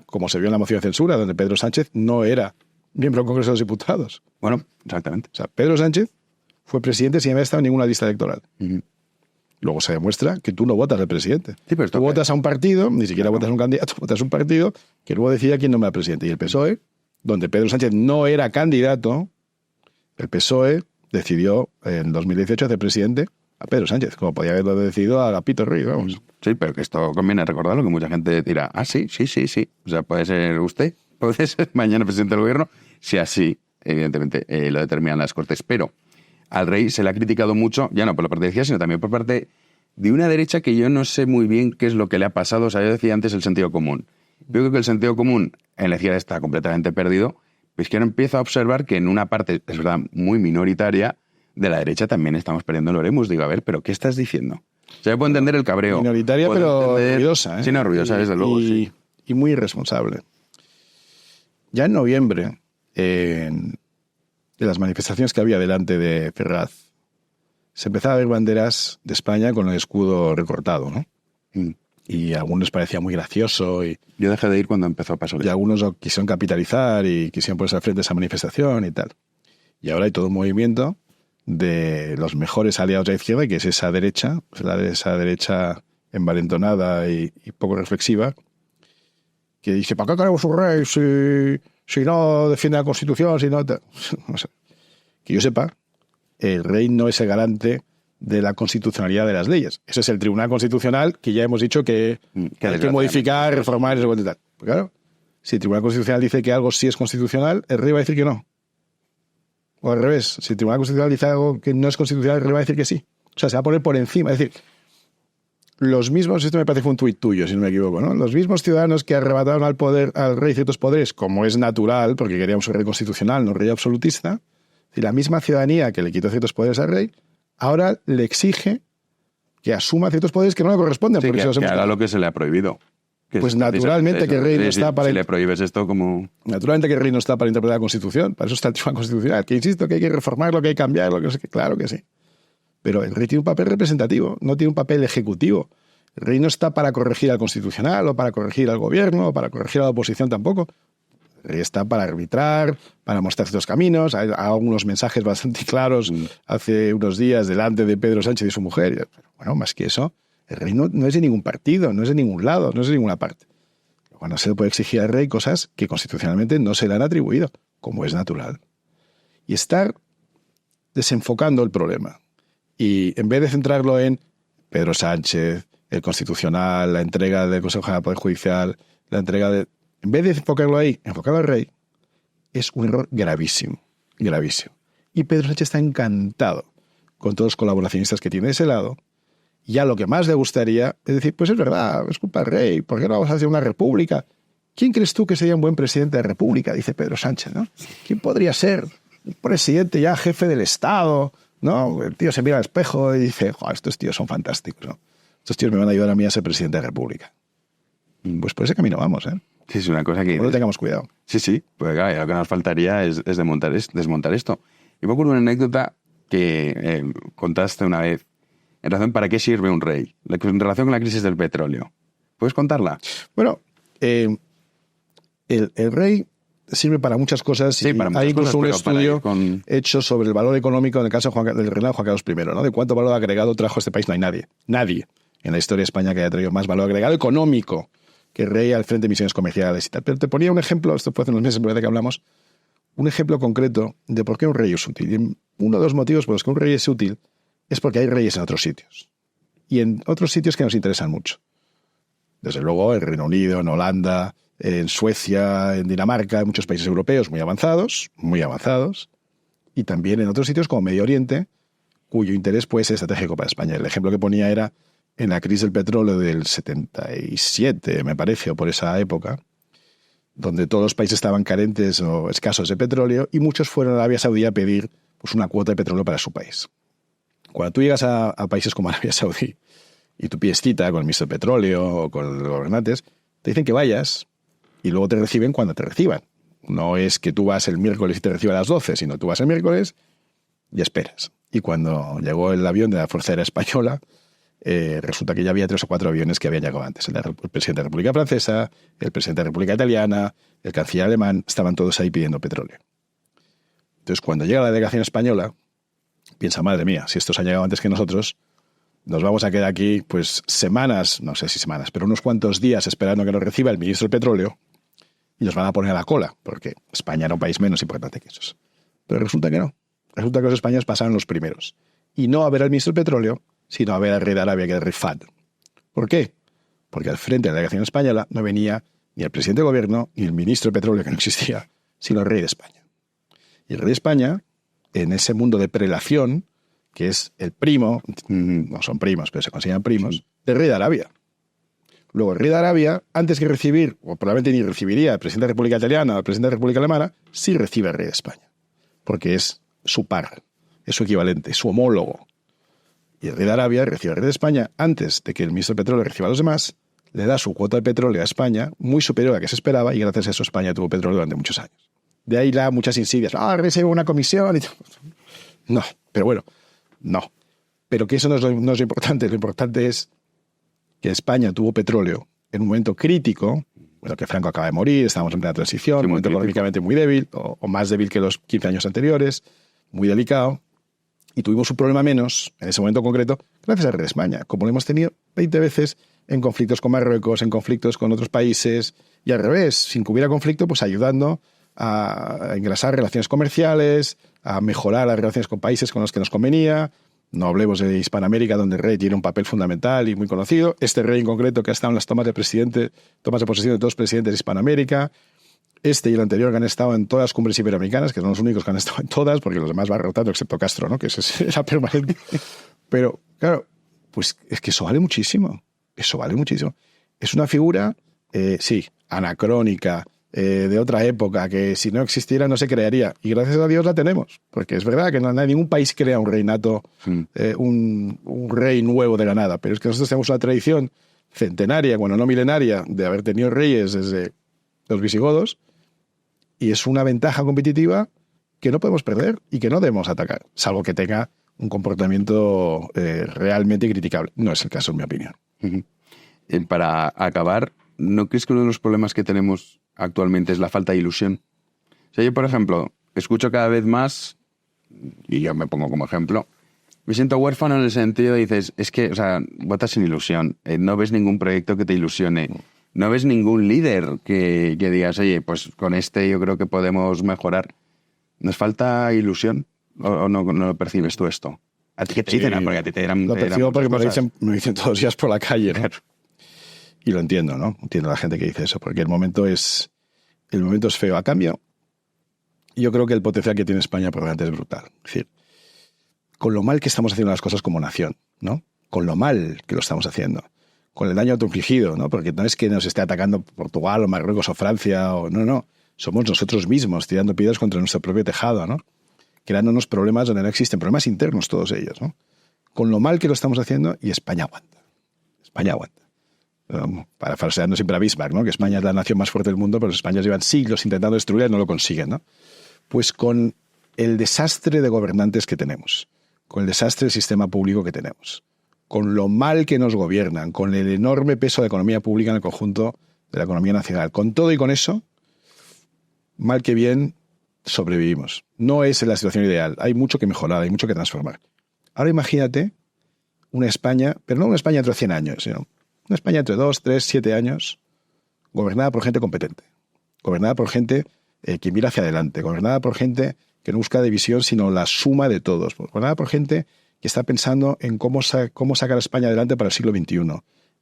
Como se vio en la moción de censura, donde Pedro Sánchez no era miembro del Congreso de los Diputados. Bueno, exactamente. O sea, Pedro Sánchez fue presidente sin haber estado en ninguna lista electoral. Luego se demuestra que tú no votas al presidente. Sí, pero tú votas a un partido, ni siquiera votas a un candidato, votas a un partido que luego decide quién nombra al presidente. Y el PSOE, donde Pedro Sánchez no era candidato, el PSOE decidió en 2018 hacer presidente a Pedro Sánchez, como podía haberlo decidido a Agapito Ruiz, vamos. Sí, pero que esto conviene recordarlo, que mucha gente dirá, sí. O sea, puede ser usted, puede ser mañana presidente del gobierno, si así, evidentemente, lo determinan las Cortes. Pero al rey se le ha criticado mucho, ya no por la parte de la izquierda, sino también por parte de una derecha que yo no sé muy bien qué es lo que le ha pasado. O sea, yo decía antes el sentido común. Yo creo que el sentido común en la izquierda está completamente perdido, pues que ahora empiezo a observar que en una parte, es verdad, muy minoritaria, de la derecha también estamos perdiendo el oremus. Digo, a ver, ¿pero qué estás diciendo? O sea, yo puedo entender el cabreo. Minoritaria, pero ruidosa, ¿eh? Sí, no, ruidosa, desde luego, sí. Y muy irresponsable. Ya en noviembre, de las manifestaciones que había delante de Ferraz, se empezaba a ver banderas de España con el escudo recortado, ¿no? Y a algunos parecía muy gracioso. Yo dejé de ir cuando empezó a pasar. Y algunos lo quisieron capitalizar y quisieron ponerse al frente de esa manifestación y tal. Y ahora hay todo un movimiento de los mejores aliados de la izquierda, que es esa derecha envalentonada y poco reflexiva, que dice, ¿para qué queremos un rey si no defiende la Constitución? Si no... O sea, que yo sepa, el rey no es el garante de la constitucionalidad de las leyes. Ese es el Tribunal Constitucional, que ya hemos dicho que hay que modificar, reformar y tal. Pero claro, si el Tribunal Constitucional dice que algo sí es constitucional, el rey va a decir que no. O al revés, si el Tribunal Constitucional dice algo que no es constitucional, el rey va a decir que sí. O sea, se va a poner por encima. Es decir, los mismos, esto me parece que fue un tuit tuyo, si no me equivoco, ¿no? Los mismos ciudadanos que arrebataron al rey ciertos poderes, como es natural, porque queríamos un rey constitucional, no un rey absolutista, Y la misma ciudadanía que le quitó ciertos poderes al rey, ahora le exige que asuma ciertos poderes que no le corresponden. Sí, porque que se los hemos haga dado. lo que se le ha prohibido. Pues naturalmente que el rey no está para... Si le prohíbes esto como... Naturalmente que el rey no está para interpretar la Constitución. Para eso está el Tribunal Constitucional. Que insisto que hay que reformarlo, que hay que cambiarlo, que claro que sí. Pero el rey tiene un papel representativo, no tiene un papel ejecutivo. El rey no está para corregir al Constitucional o para corregir al gobierno o para corregir a la oposición tampoco. El rey está para arbitrar, para mostrar ciertos caminos. Hay algunos mensajes bastante claros hace unos días delante de Pedro Sánchez y su mujer. Pero bueno, más que eso, el rey no es de ningún partido, no es de ningún lado, no es de ninguna parte. Bueno, se le puede exigir al rey cosas que constitucionalmente no se le han atribuido, como es natural. Y estar desenfocando el problema. Y en vez de centrarlo en Pedro Sánchez, el Constitucional, la entrega del Consejo General del Poder Judicial, la entrega de... En vez de enfocarlo ahí, enfocarlo al rey, es un error gravísimo, gravísimo. Y Pedro Sánchez está encantado con todos los colaboracionistas que tiene de ese lado. Ya lo que más le gustaría es decir, pues es verdad, es culpa del rey, ¿por qué no vamos a hacer una república? ¿Quién crees tú que sería un buen presidente de la república? Dice Pedro Sánchez, ¿no? ¿Quién podría ser un presidente ya jefe del Estado? ¿No? El tío se mira al espejo y dice, estos tíos son fantásticos, ¿no? Estos tíos me van a ayudar a mí a ser presidente de la república. Pues por ese camino vamos, ¿eh? Sí, es una cosa que... No tengamos cuidado. Sí, pues claro, lo que nos faltaría es desmontar esto. Y me acuerdo una anécdota que contaste una vez en relación para qué sirve un rey, en relación con la crisis del petróleo. ¿Puedes contarla? Bueno, el rey sirve para muchas cosas. Sí, para muchas hay incluso cosas, un estudio hecho sobre el valor económico en el caso del reinado de Juan Carlos I, ¿no? De cuánto valor agregado trajo a este país. No hay nadie en la historia de España que haya traído más valor agregado económico que el rey al frente de misiones comerciales y tal. Pero te ponía un ejemplo, esto fue hace unos meses de que hablamos, un ejemplo concreto de por qué un rey es útil. Y uno de los motivos por los que un rey es útil es porque hay reyes en otros sitios. Y en otros sitios que nos interesan mucho. Desde luego, en Reino Unido, en Holanda, en Suecia, en Dinamarca, en muchos países europeos muy avanzados, y también en otros sitios como Medio Oriente, cuyo interés puede ser estratégico para España. El ejemplo que ponía era en la crisis del petróleo del 77, me parece, o por esa época, donde todos los países estaban carentes o escasos de petróleo, y muchos fueron a Arabia Saudí a pedir pues, una cuota de petróleo para su país. Cuando tú llegas a países como Arabia Saudí y tú pides cita con el ministro de Petróleo o con los gobernantes, te dicen que vayas y luego te reciben cuando te reciban. No es que tú vas el miércoles y te reciban a las 12, sino tú vas el miércoles y esperas. Y cuando llegó el avión de la Fuerza Aérea Española, resulta que ya había 3 o 4 aviones que habían llegado antes. El presidente de la República Francesa, el presidente de la República Italiana, el canciller alemán, estaban todos ahí pidiendo petróleo. Entonces, cuando llega la delegación española, piensa, madre mía, si estos han llegado antes que nosotros, nos vamos a quedar aquí pues semanas, no sé si semanas, pero unos cuantos días esperando que nos reciba el ministro del Petróleo y nos van a poner a la cola, porque España era un país menos importante que esos. Pero resulta que no. Resulta que los españoles pasaron los primeros. Y no a ver al ministro del Petróleo, sino a ver al rey de Arabia, que era el rey Fahd. ¿Por qué? Porque al frente de la delegación española no venía ni el presidente del gobierno, ni el ministro de Petróleo, que no existía, sino el rey de España. Y el rey de España, en ese mundo de prelación, que es el primo, no son primos, pero se consideran primos, del rey de Arabia. Luego, el rey de Arabia, antes que recibir, o probablemente ni recibiría al presidente de la República Italiana o al presidente de la República Alemana, sí recibe al rey de España. Porque es su par, es su equivalente, su homólogo. Y el rey de Arabia recibe al rey de España antes de que el ministro de Petróleo reciba a los demás, le da su cuota de petróleo a España, muy superior a la que se esperaba, y gracias a eso España tuvo petróleo durante muchos años. De ahí muchas insidias. El rey se lleva una comisión y todo. No, pero bueno, no. Pero que eso no es lo importante. Lo importante es que España tuvo petróleo en un momento crítico, bueno, que Franco acaba de morir, estábamos en plena transición, un momento económicamente muy débil, o más débil que los 15 años anteriores, muy delicado, y tuvimos un problema menos, en ese momento concreto, gracias al rey de España, como lo hemos tenido 20 veces en conflictos con Marruecos, en conflictos con otros países, y al revés, sin que hubiera conflicto, pues ayudando a engrasar relaciones comerciales, a mejorar las relaciones con países con los que nos convenía. No hablemos de Hispanoamérica, donde el rey tiene un papel fundamental y muy conocido. Este rey en concreto que ha estado en las tomas de posesión de todos los presidentes de Hispanoamérica. Este y el anterior que han estado en todas las cumbres iberoamericanas, que son los únicos que han estado en todas, porque los demás van rotando, excepto Castro, ¿no? Que ese era permanente. Pero, claro, pues es que eso vale muchísimo. Eso vale muchísimo. Es una figura, sí, anacrónica, de otra época, que si no existiera no se crearía. Y gracias a Dios la tenemos, porque es verdad que no hay ningún país que crea un reinato, un rey nuevo de la nada, pero es que nosotros tenemos una tradición centenaria, bueno, no milenaria, de haber tenido reyes desde los visigodos, y es una ventaja competitiva que no podemos perder y que no debemos atacar, salvo que tenga un comportamiento realmente criticable. No es el caso, en mi opinión. Para acabar, ¿no crees que uno de los problemas que tenemos actualmente es la falta de ilusión? O sea, yo, por ejemplo, escucho cada vez más, y yo me pongo como ejemplo, me siento huérfano en el sentido de dices, es que, o sea, votas sin ilusión, no ves ningún proyecto que te ilusione, no ves ningún líder que digas, oye, pues con este yo creo que podemos mejorar. ¿Nos falta ilusión? ¿O no lo percibes tú esto? ¿A ti qué te dicen? Porque a ti te dirán. Lo percibo porque me lo dicen todos los días por la calle, ¿no? Claro. Y lo entiendo, ¿no? Entiendo a la gente que dice eso, porque el momento es feo. A cambio, yo creo que el potencial que tiene España por delante es brutal. Es decir, con lo mal que estamos haciendo las cosas como nación, ¿no? Con lo mal que lo estamos haciendo, con el daño autoinfligido, ¿no? Porque no es que nos esté atacando Portugal o Marruecos o Francia, no. Somos nosotros mismos tirando piedras contra nuestro propio tejado, ¿no? Creándonos problemas donde no existen, problemas internos todos ellos, ¿no? Con lo mal que lo estamos haciendo, y España aguanta. España aguanta. Parafraseando siempre a Bismarck, ¿no? Que España es la nación más fuerte del mundo, pero los españoles llevan siglos intentando destruirla y no lo consiguen, ¿no? Pues con el desastre de gobernantes que tenemos, con el desastre del sistema público que tenemos, con lo mal que nos gobiernan, con el enorme peso de la economía pública en el conjunto de la economía nacional, con todo y con eso, mal que bien, sobrevivimos. No es la situación ideal. Hay mucho que mejorar, hay mucho que transformar. Ahora imagínate una España, pero no una España dentro de 100 años, sino una España entre 2, 3, 7 años, gobernada por gente competente, gobernada por gente que mira hacia adelante, gobernada por gente que no busca división, sino la suma de todos, gobernada por gente que está pensando en cómo sacar a España adelante para el siglo XXI,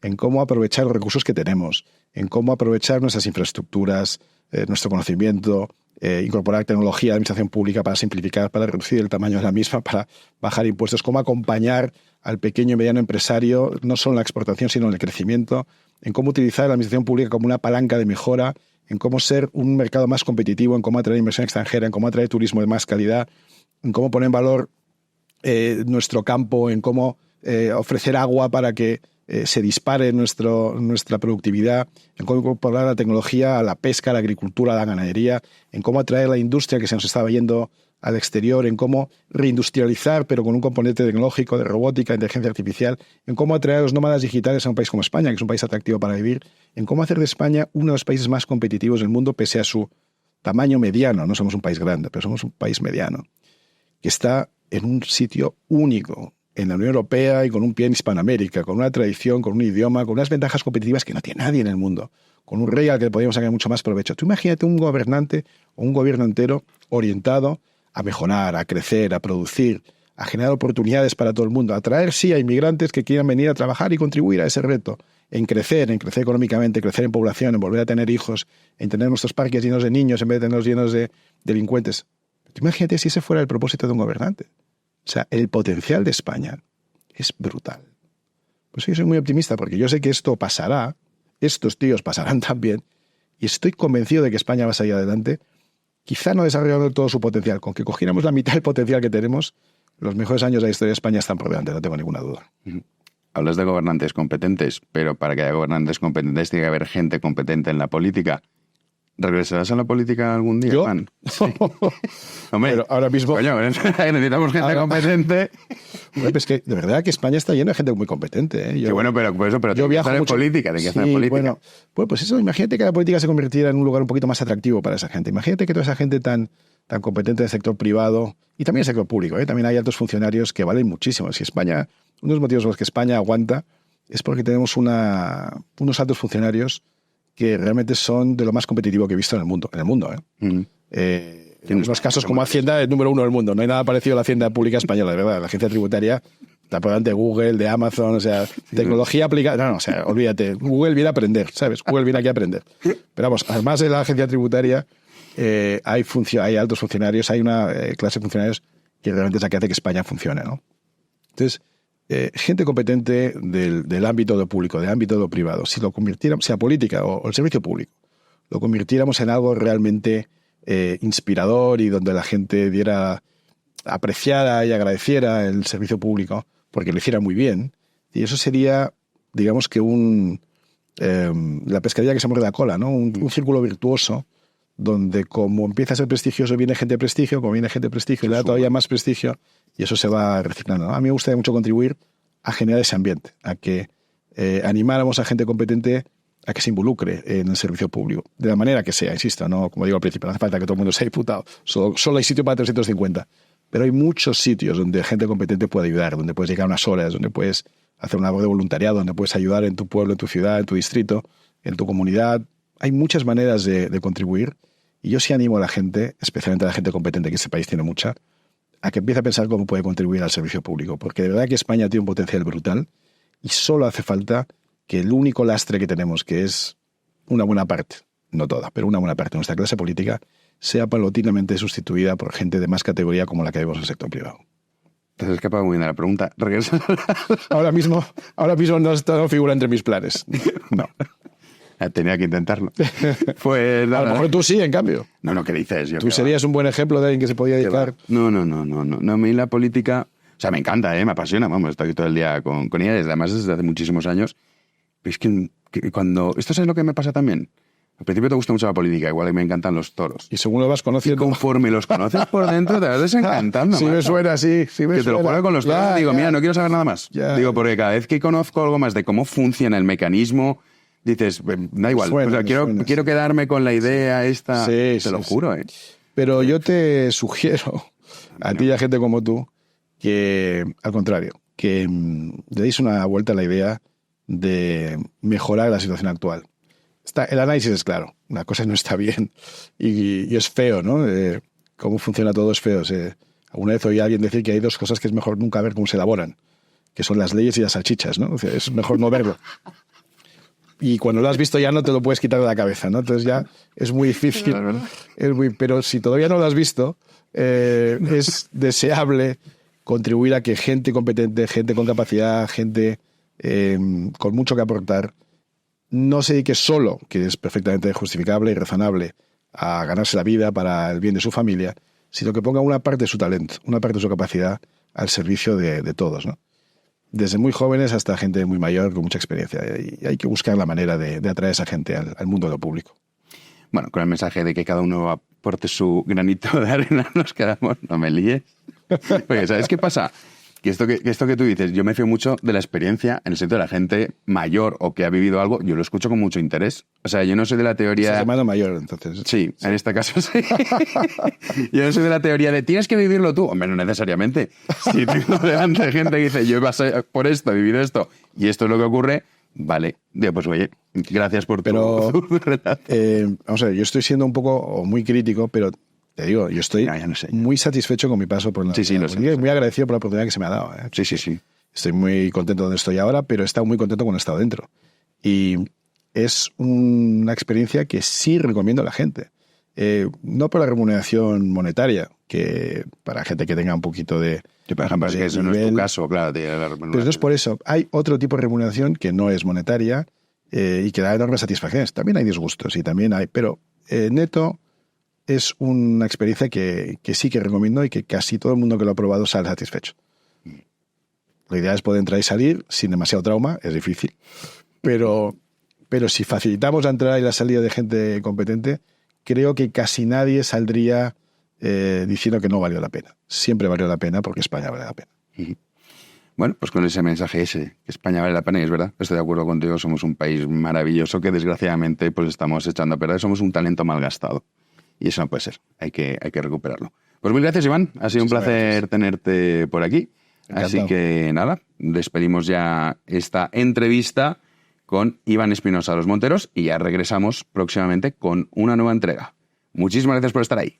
en cómo aprovechar los recursos que tenemos, en cómo aprovechar nuestras infraestructuras, nuestro conocimiento, incorporar tecnología de administración pública para simplificar, para reducir el tamaño de la misma, para bajar impuestos, cómo acompañar al pequeño y mediano empresario, no solo en la exportación, sino en el crecimiento, en cómo utilizar la administración pública como una palanca de mejora, en cómo ser un mercado más competitivo, en cómo atraer inversión extranjera, en cómo atraer turismo de más calidad, en cómo poner en valor nuestro campo, en cómo ofrecer agua para que se dispare nuestra productividad, en cómo incorporar la tecnología a la pesca, a la agricultura, a la ganadería, en cómo atraer la industria que se nos estaba yendo al exterior, en cómo reindustrializar, pero con un componente tecnológico, de robótica, inteligencia artificial, en cómo atraer a los nómadas digitales a un país como España, que es un país atractivo para vivir, en cómo hacer de España uno de los países más competitivos del mundo, pese a su tamaño mediano. No somos un país grande, pero somos un país mediano, que está en un sitio único en la Unión Europea y con un pie en Hispanoamérica, con una tradición, con un idioma, con unas ventajas competitivas que no tiene nadie en el mundo, con un rey al que podríamos sacar mucho más provecho. Tú imagínate un gobernante o un gobierno entero orientado a mejorar, a crecer, a producir, a generar oportunidades para todo el mundo, a atraer, sí, a inmigrantes que quieran venir a trabajar y contribuir a ese reto, en crecer económicamente, crecer en población, en volver a tener hijos, en tener nuestros parques llenos de niños en vez de tenerlos llenos de delincuentes. Tú imagínate si ese fuera el propósito de un gobernante. O sea, el potencial de España es brutal. Pues yo soy muy optimista porque yo sé que esto pasará, estos tíos pasarán también, y estoy convencido de que España va a salir adelante, quizá no desarrollando todo su potencial. Con que cogiéramos la mitad del potencial que tenemos, los mejores años de la historia de España están por delante, no tengo ninguna duda. Hablas de gobernantes competentes, pero para que haya gobernantes competentes tiene que haber gente competente en la política. ¿Regresarás a la política algún día, ¿Yo? Juan? Sí. Hombre, pero ahora mismo... Coño, necesitamos gente competente. Bueno, pues que de verdad que España está llena de gente muy competente. ¿Eh? Qué bueno, pero por eso, pero yo viajo en mucho. Política, de que Sí, hacer política. Bueno, pues eso, imagínate que la política se convirtiera en un lugar un poquito más atractivo para esa gente. Imagínate que toda esa gente tan competente del sector privado y también el sector público, también hay altos funcionarios que valen muchísimo. Si España, uno de los motivos por los que España aguanta es porque tenemos unos altos funcionarios que realmente son de lo más competitivo que he visto en el mundo. En unos casos como Hacienda, el número 1 del mundo. No hay nada parecido a la Hacienda Pública Española, de verdad. La agencia tributaria está por delante de Google, de Amazon, o sea, tecnología aplicada. No, o sea, olvídate. Google viene a aprender, ¿sabes? Google viene aquí a aprender. Pero vamos, además de la agencia tributaria, hay altos funcionarios, hay una clase de funcionarios que realmente es la que hace que España funcione, ¿no? Entonces, gente competente del ámbito de lo público, del ámbito de lo privado, si lo convirtiéramos, sea política o el servicio público, lo convirtiéramos en algo realmente inspirador y donde la gente apreciara y agradeciera el servicio público porque lo hiciera muy bien. Y eso sería, digamos que la pescadilla que se muerde la cola, ¿no? Un círculo virtuoso donde como empieza a ser prestigioso viene gente de prestigio, como viene gente de prestigio le da todavía más prestigio y eso se va reciclando, ¿no? A mí me gustaría mucho contribuir a generar ese ambiente, a que animáramos a gente competente a que se involucre en el servicio público, de la manera que sea, insisto, no, como digo al principio, no hace falta que todo el mundo sea diputado, solo hay sitio para 350, pero hay muchos sitios donde gente competente puede ayudar, donde puedes llegar unas horas, donde puedes hacer una labor de voluntariado, donde puedes ayudar en tu pueblo, en tu ciudad, en tu distrito, en tu comunidad. Hay muchas maneras de contribuir y yo sí animo a la gente, especialmente a la gente competente, que este país tiene mucha, a que empiece a pensar cómo puede contribuir al servicio público, porque de verdad que España tiene un potencial brutal y solo hace falta que el único lastre que tenemos, que es una buena parte, no toda, pero una buena parte de nuestra clase política, sea paulatinamente sustituida por gente de más categoría como la que vemos en el sector privado. Te has escapado muy bien de la pregunta. Regresa. Ahora mismo no figura entre mis planes. No. Tenía que intentarlo. Pues, a lo mejor tú sí, en cambio. No, ¿qué dices? Tú serías un buen ejemplo de alguien que se podía dedicar. No. A mí la política, o sea, me encanta, me apasiona. Vamos, estoy todo el día con ellas, además desde hace muchísimos años. Pero es que cuando... ¿Esto es lo que me pasa también? Al principio te gusta mucho la política, igual que me encantan los toros. Y según lo vas conociendo... Y conforme los conoces por dentro, te vas desencantando. Sí, me suena, sí. Que te lo juego con los toros y digo, mira, no quiero saber nada más. Digo, porque cada vez que conozco algo más de cómo funciona el mecanismo, dices, da igual, quiero quedarme con la idea esta. Sí, te lo juro, Pero yo te sugiero, a ti y a gente como tú, que, al contrario, que le deis una vuelta a la idea de mejorar la situación actual. El análisis es claro, una cosa no está bien y es feo, ¿no? Cómo funciona todo es feo. Alguna vez oí a alguien decir que hay dos cosas que es mejor nunca ver cómo se elaboran, que son las leyes y las salchichas, ¿no? O sea, es mejor no verlo. Y cuando lo has visto ya no te lo puedes quitar de la cabeza, ¿no? Entonces ya es muy difícil. Pero si todavía no lo has visto, es deseable contribuir a que gente competente, gente con capacidad, gente con mucho que aportar, no se dedique solo, que es perfectamente justificable y razonable, a ganarse la vida para el bien de su familia, sino que ponga una parte de su talento, una parte de su capacidad al servicio de todos, ¿no? Desde muy jóvenes hasta gente muy mayor con mucha experiencia. Y hay que buscar la manera de atraer a esa gente al mundo de lo público. Bueno, con el mensaje de que cada uno aporte su granito de arena, nos quedamos, no me líes. Porque, ¿sabes qué pasa? Que esto que tú dices, yo me fío mucho de la experiencia en el sentido de la gente mayor o que ha vivido algo, yo lo escucho con mucho interés. O sea, yo no soy de la teoría... ¿Estás llamando mayor, entonces? Sí, en este caso sí. Yo no soy de la teoría de tienes que vivirlo tú. Hombre, no necesariamente. Si tengo delante gente que dice yo por esto, he vivido esto y esto es lo que ocurre, vale. Digo, pues oye, gracias por tu relato. Vamos a ver, yo estoy siendo un poco muy crítico, pero... Te digo, yo estoy muy satisfecho con mi paso por la política y muy agradecido por la oportunidad que se me ha dado. Sí. Estoy muy contento donde estoy ahora, pero he estado muy contento cuando he estado dentro. Y es una experiencia que sí recomiendo a la gente. No por la remuneración monetaria, que para gente que tenga un poquito de... Por ejemplo, es que eso nivel, no es tu caso, claro. Pero no es por eso. Hay otro tipo de remuneración que no es monetaria y que da enormes satisfacciones. También hay disgustos y también hay... Pero neto... Es una experiencia que sí que recomiendo y que casi todo el mundo que lo ha probado sale satisfecho. La idea es poder entrar y salir sin demasiado trauma, es difícil, pero si facilitamos la entrada y la salida de gente competente, creo que casi nadie saldría diciendo que no valió la pena. Siempre valió la pena porque España vale la pena. Bueno, pues con ese mensaje que España vale la pena, y es verdad, estoy de acuerdo contigo, somos un país maravilloso que desgraciadamente pues estamos echando a perder, somos un talento malgastado. Y eso no puede ser, hay que recuperarlo. Pues mil gracias, Iván, ha sido un placer tenerte por aquí. Encantado. Así que nada, despedimos ya esta entrevista con Iván Espinosa de los Monteros y ya regresamos próximamente con una nueva entrega. Muchísimas gracias por estar ahí.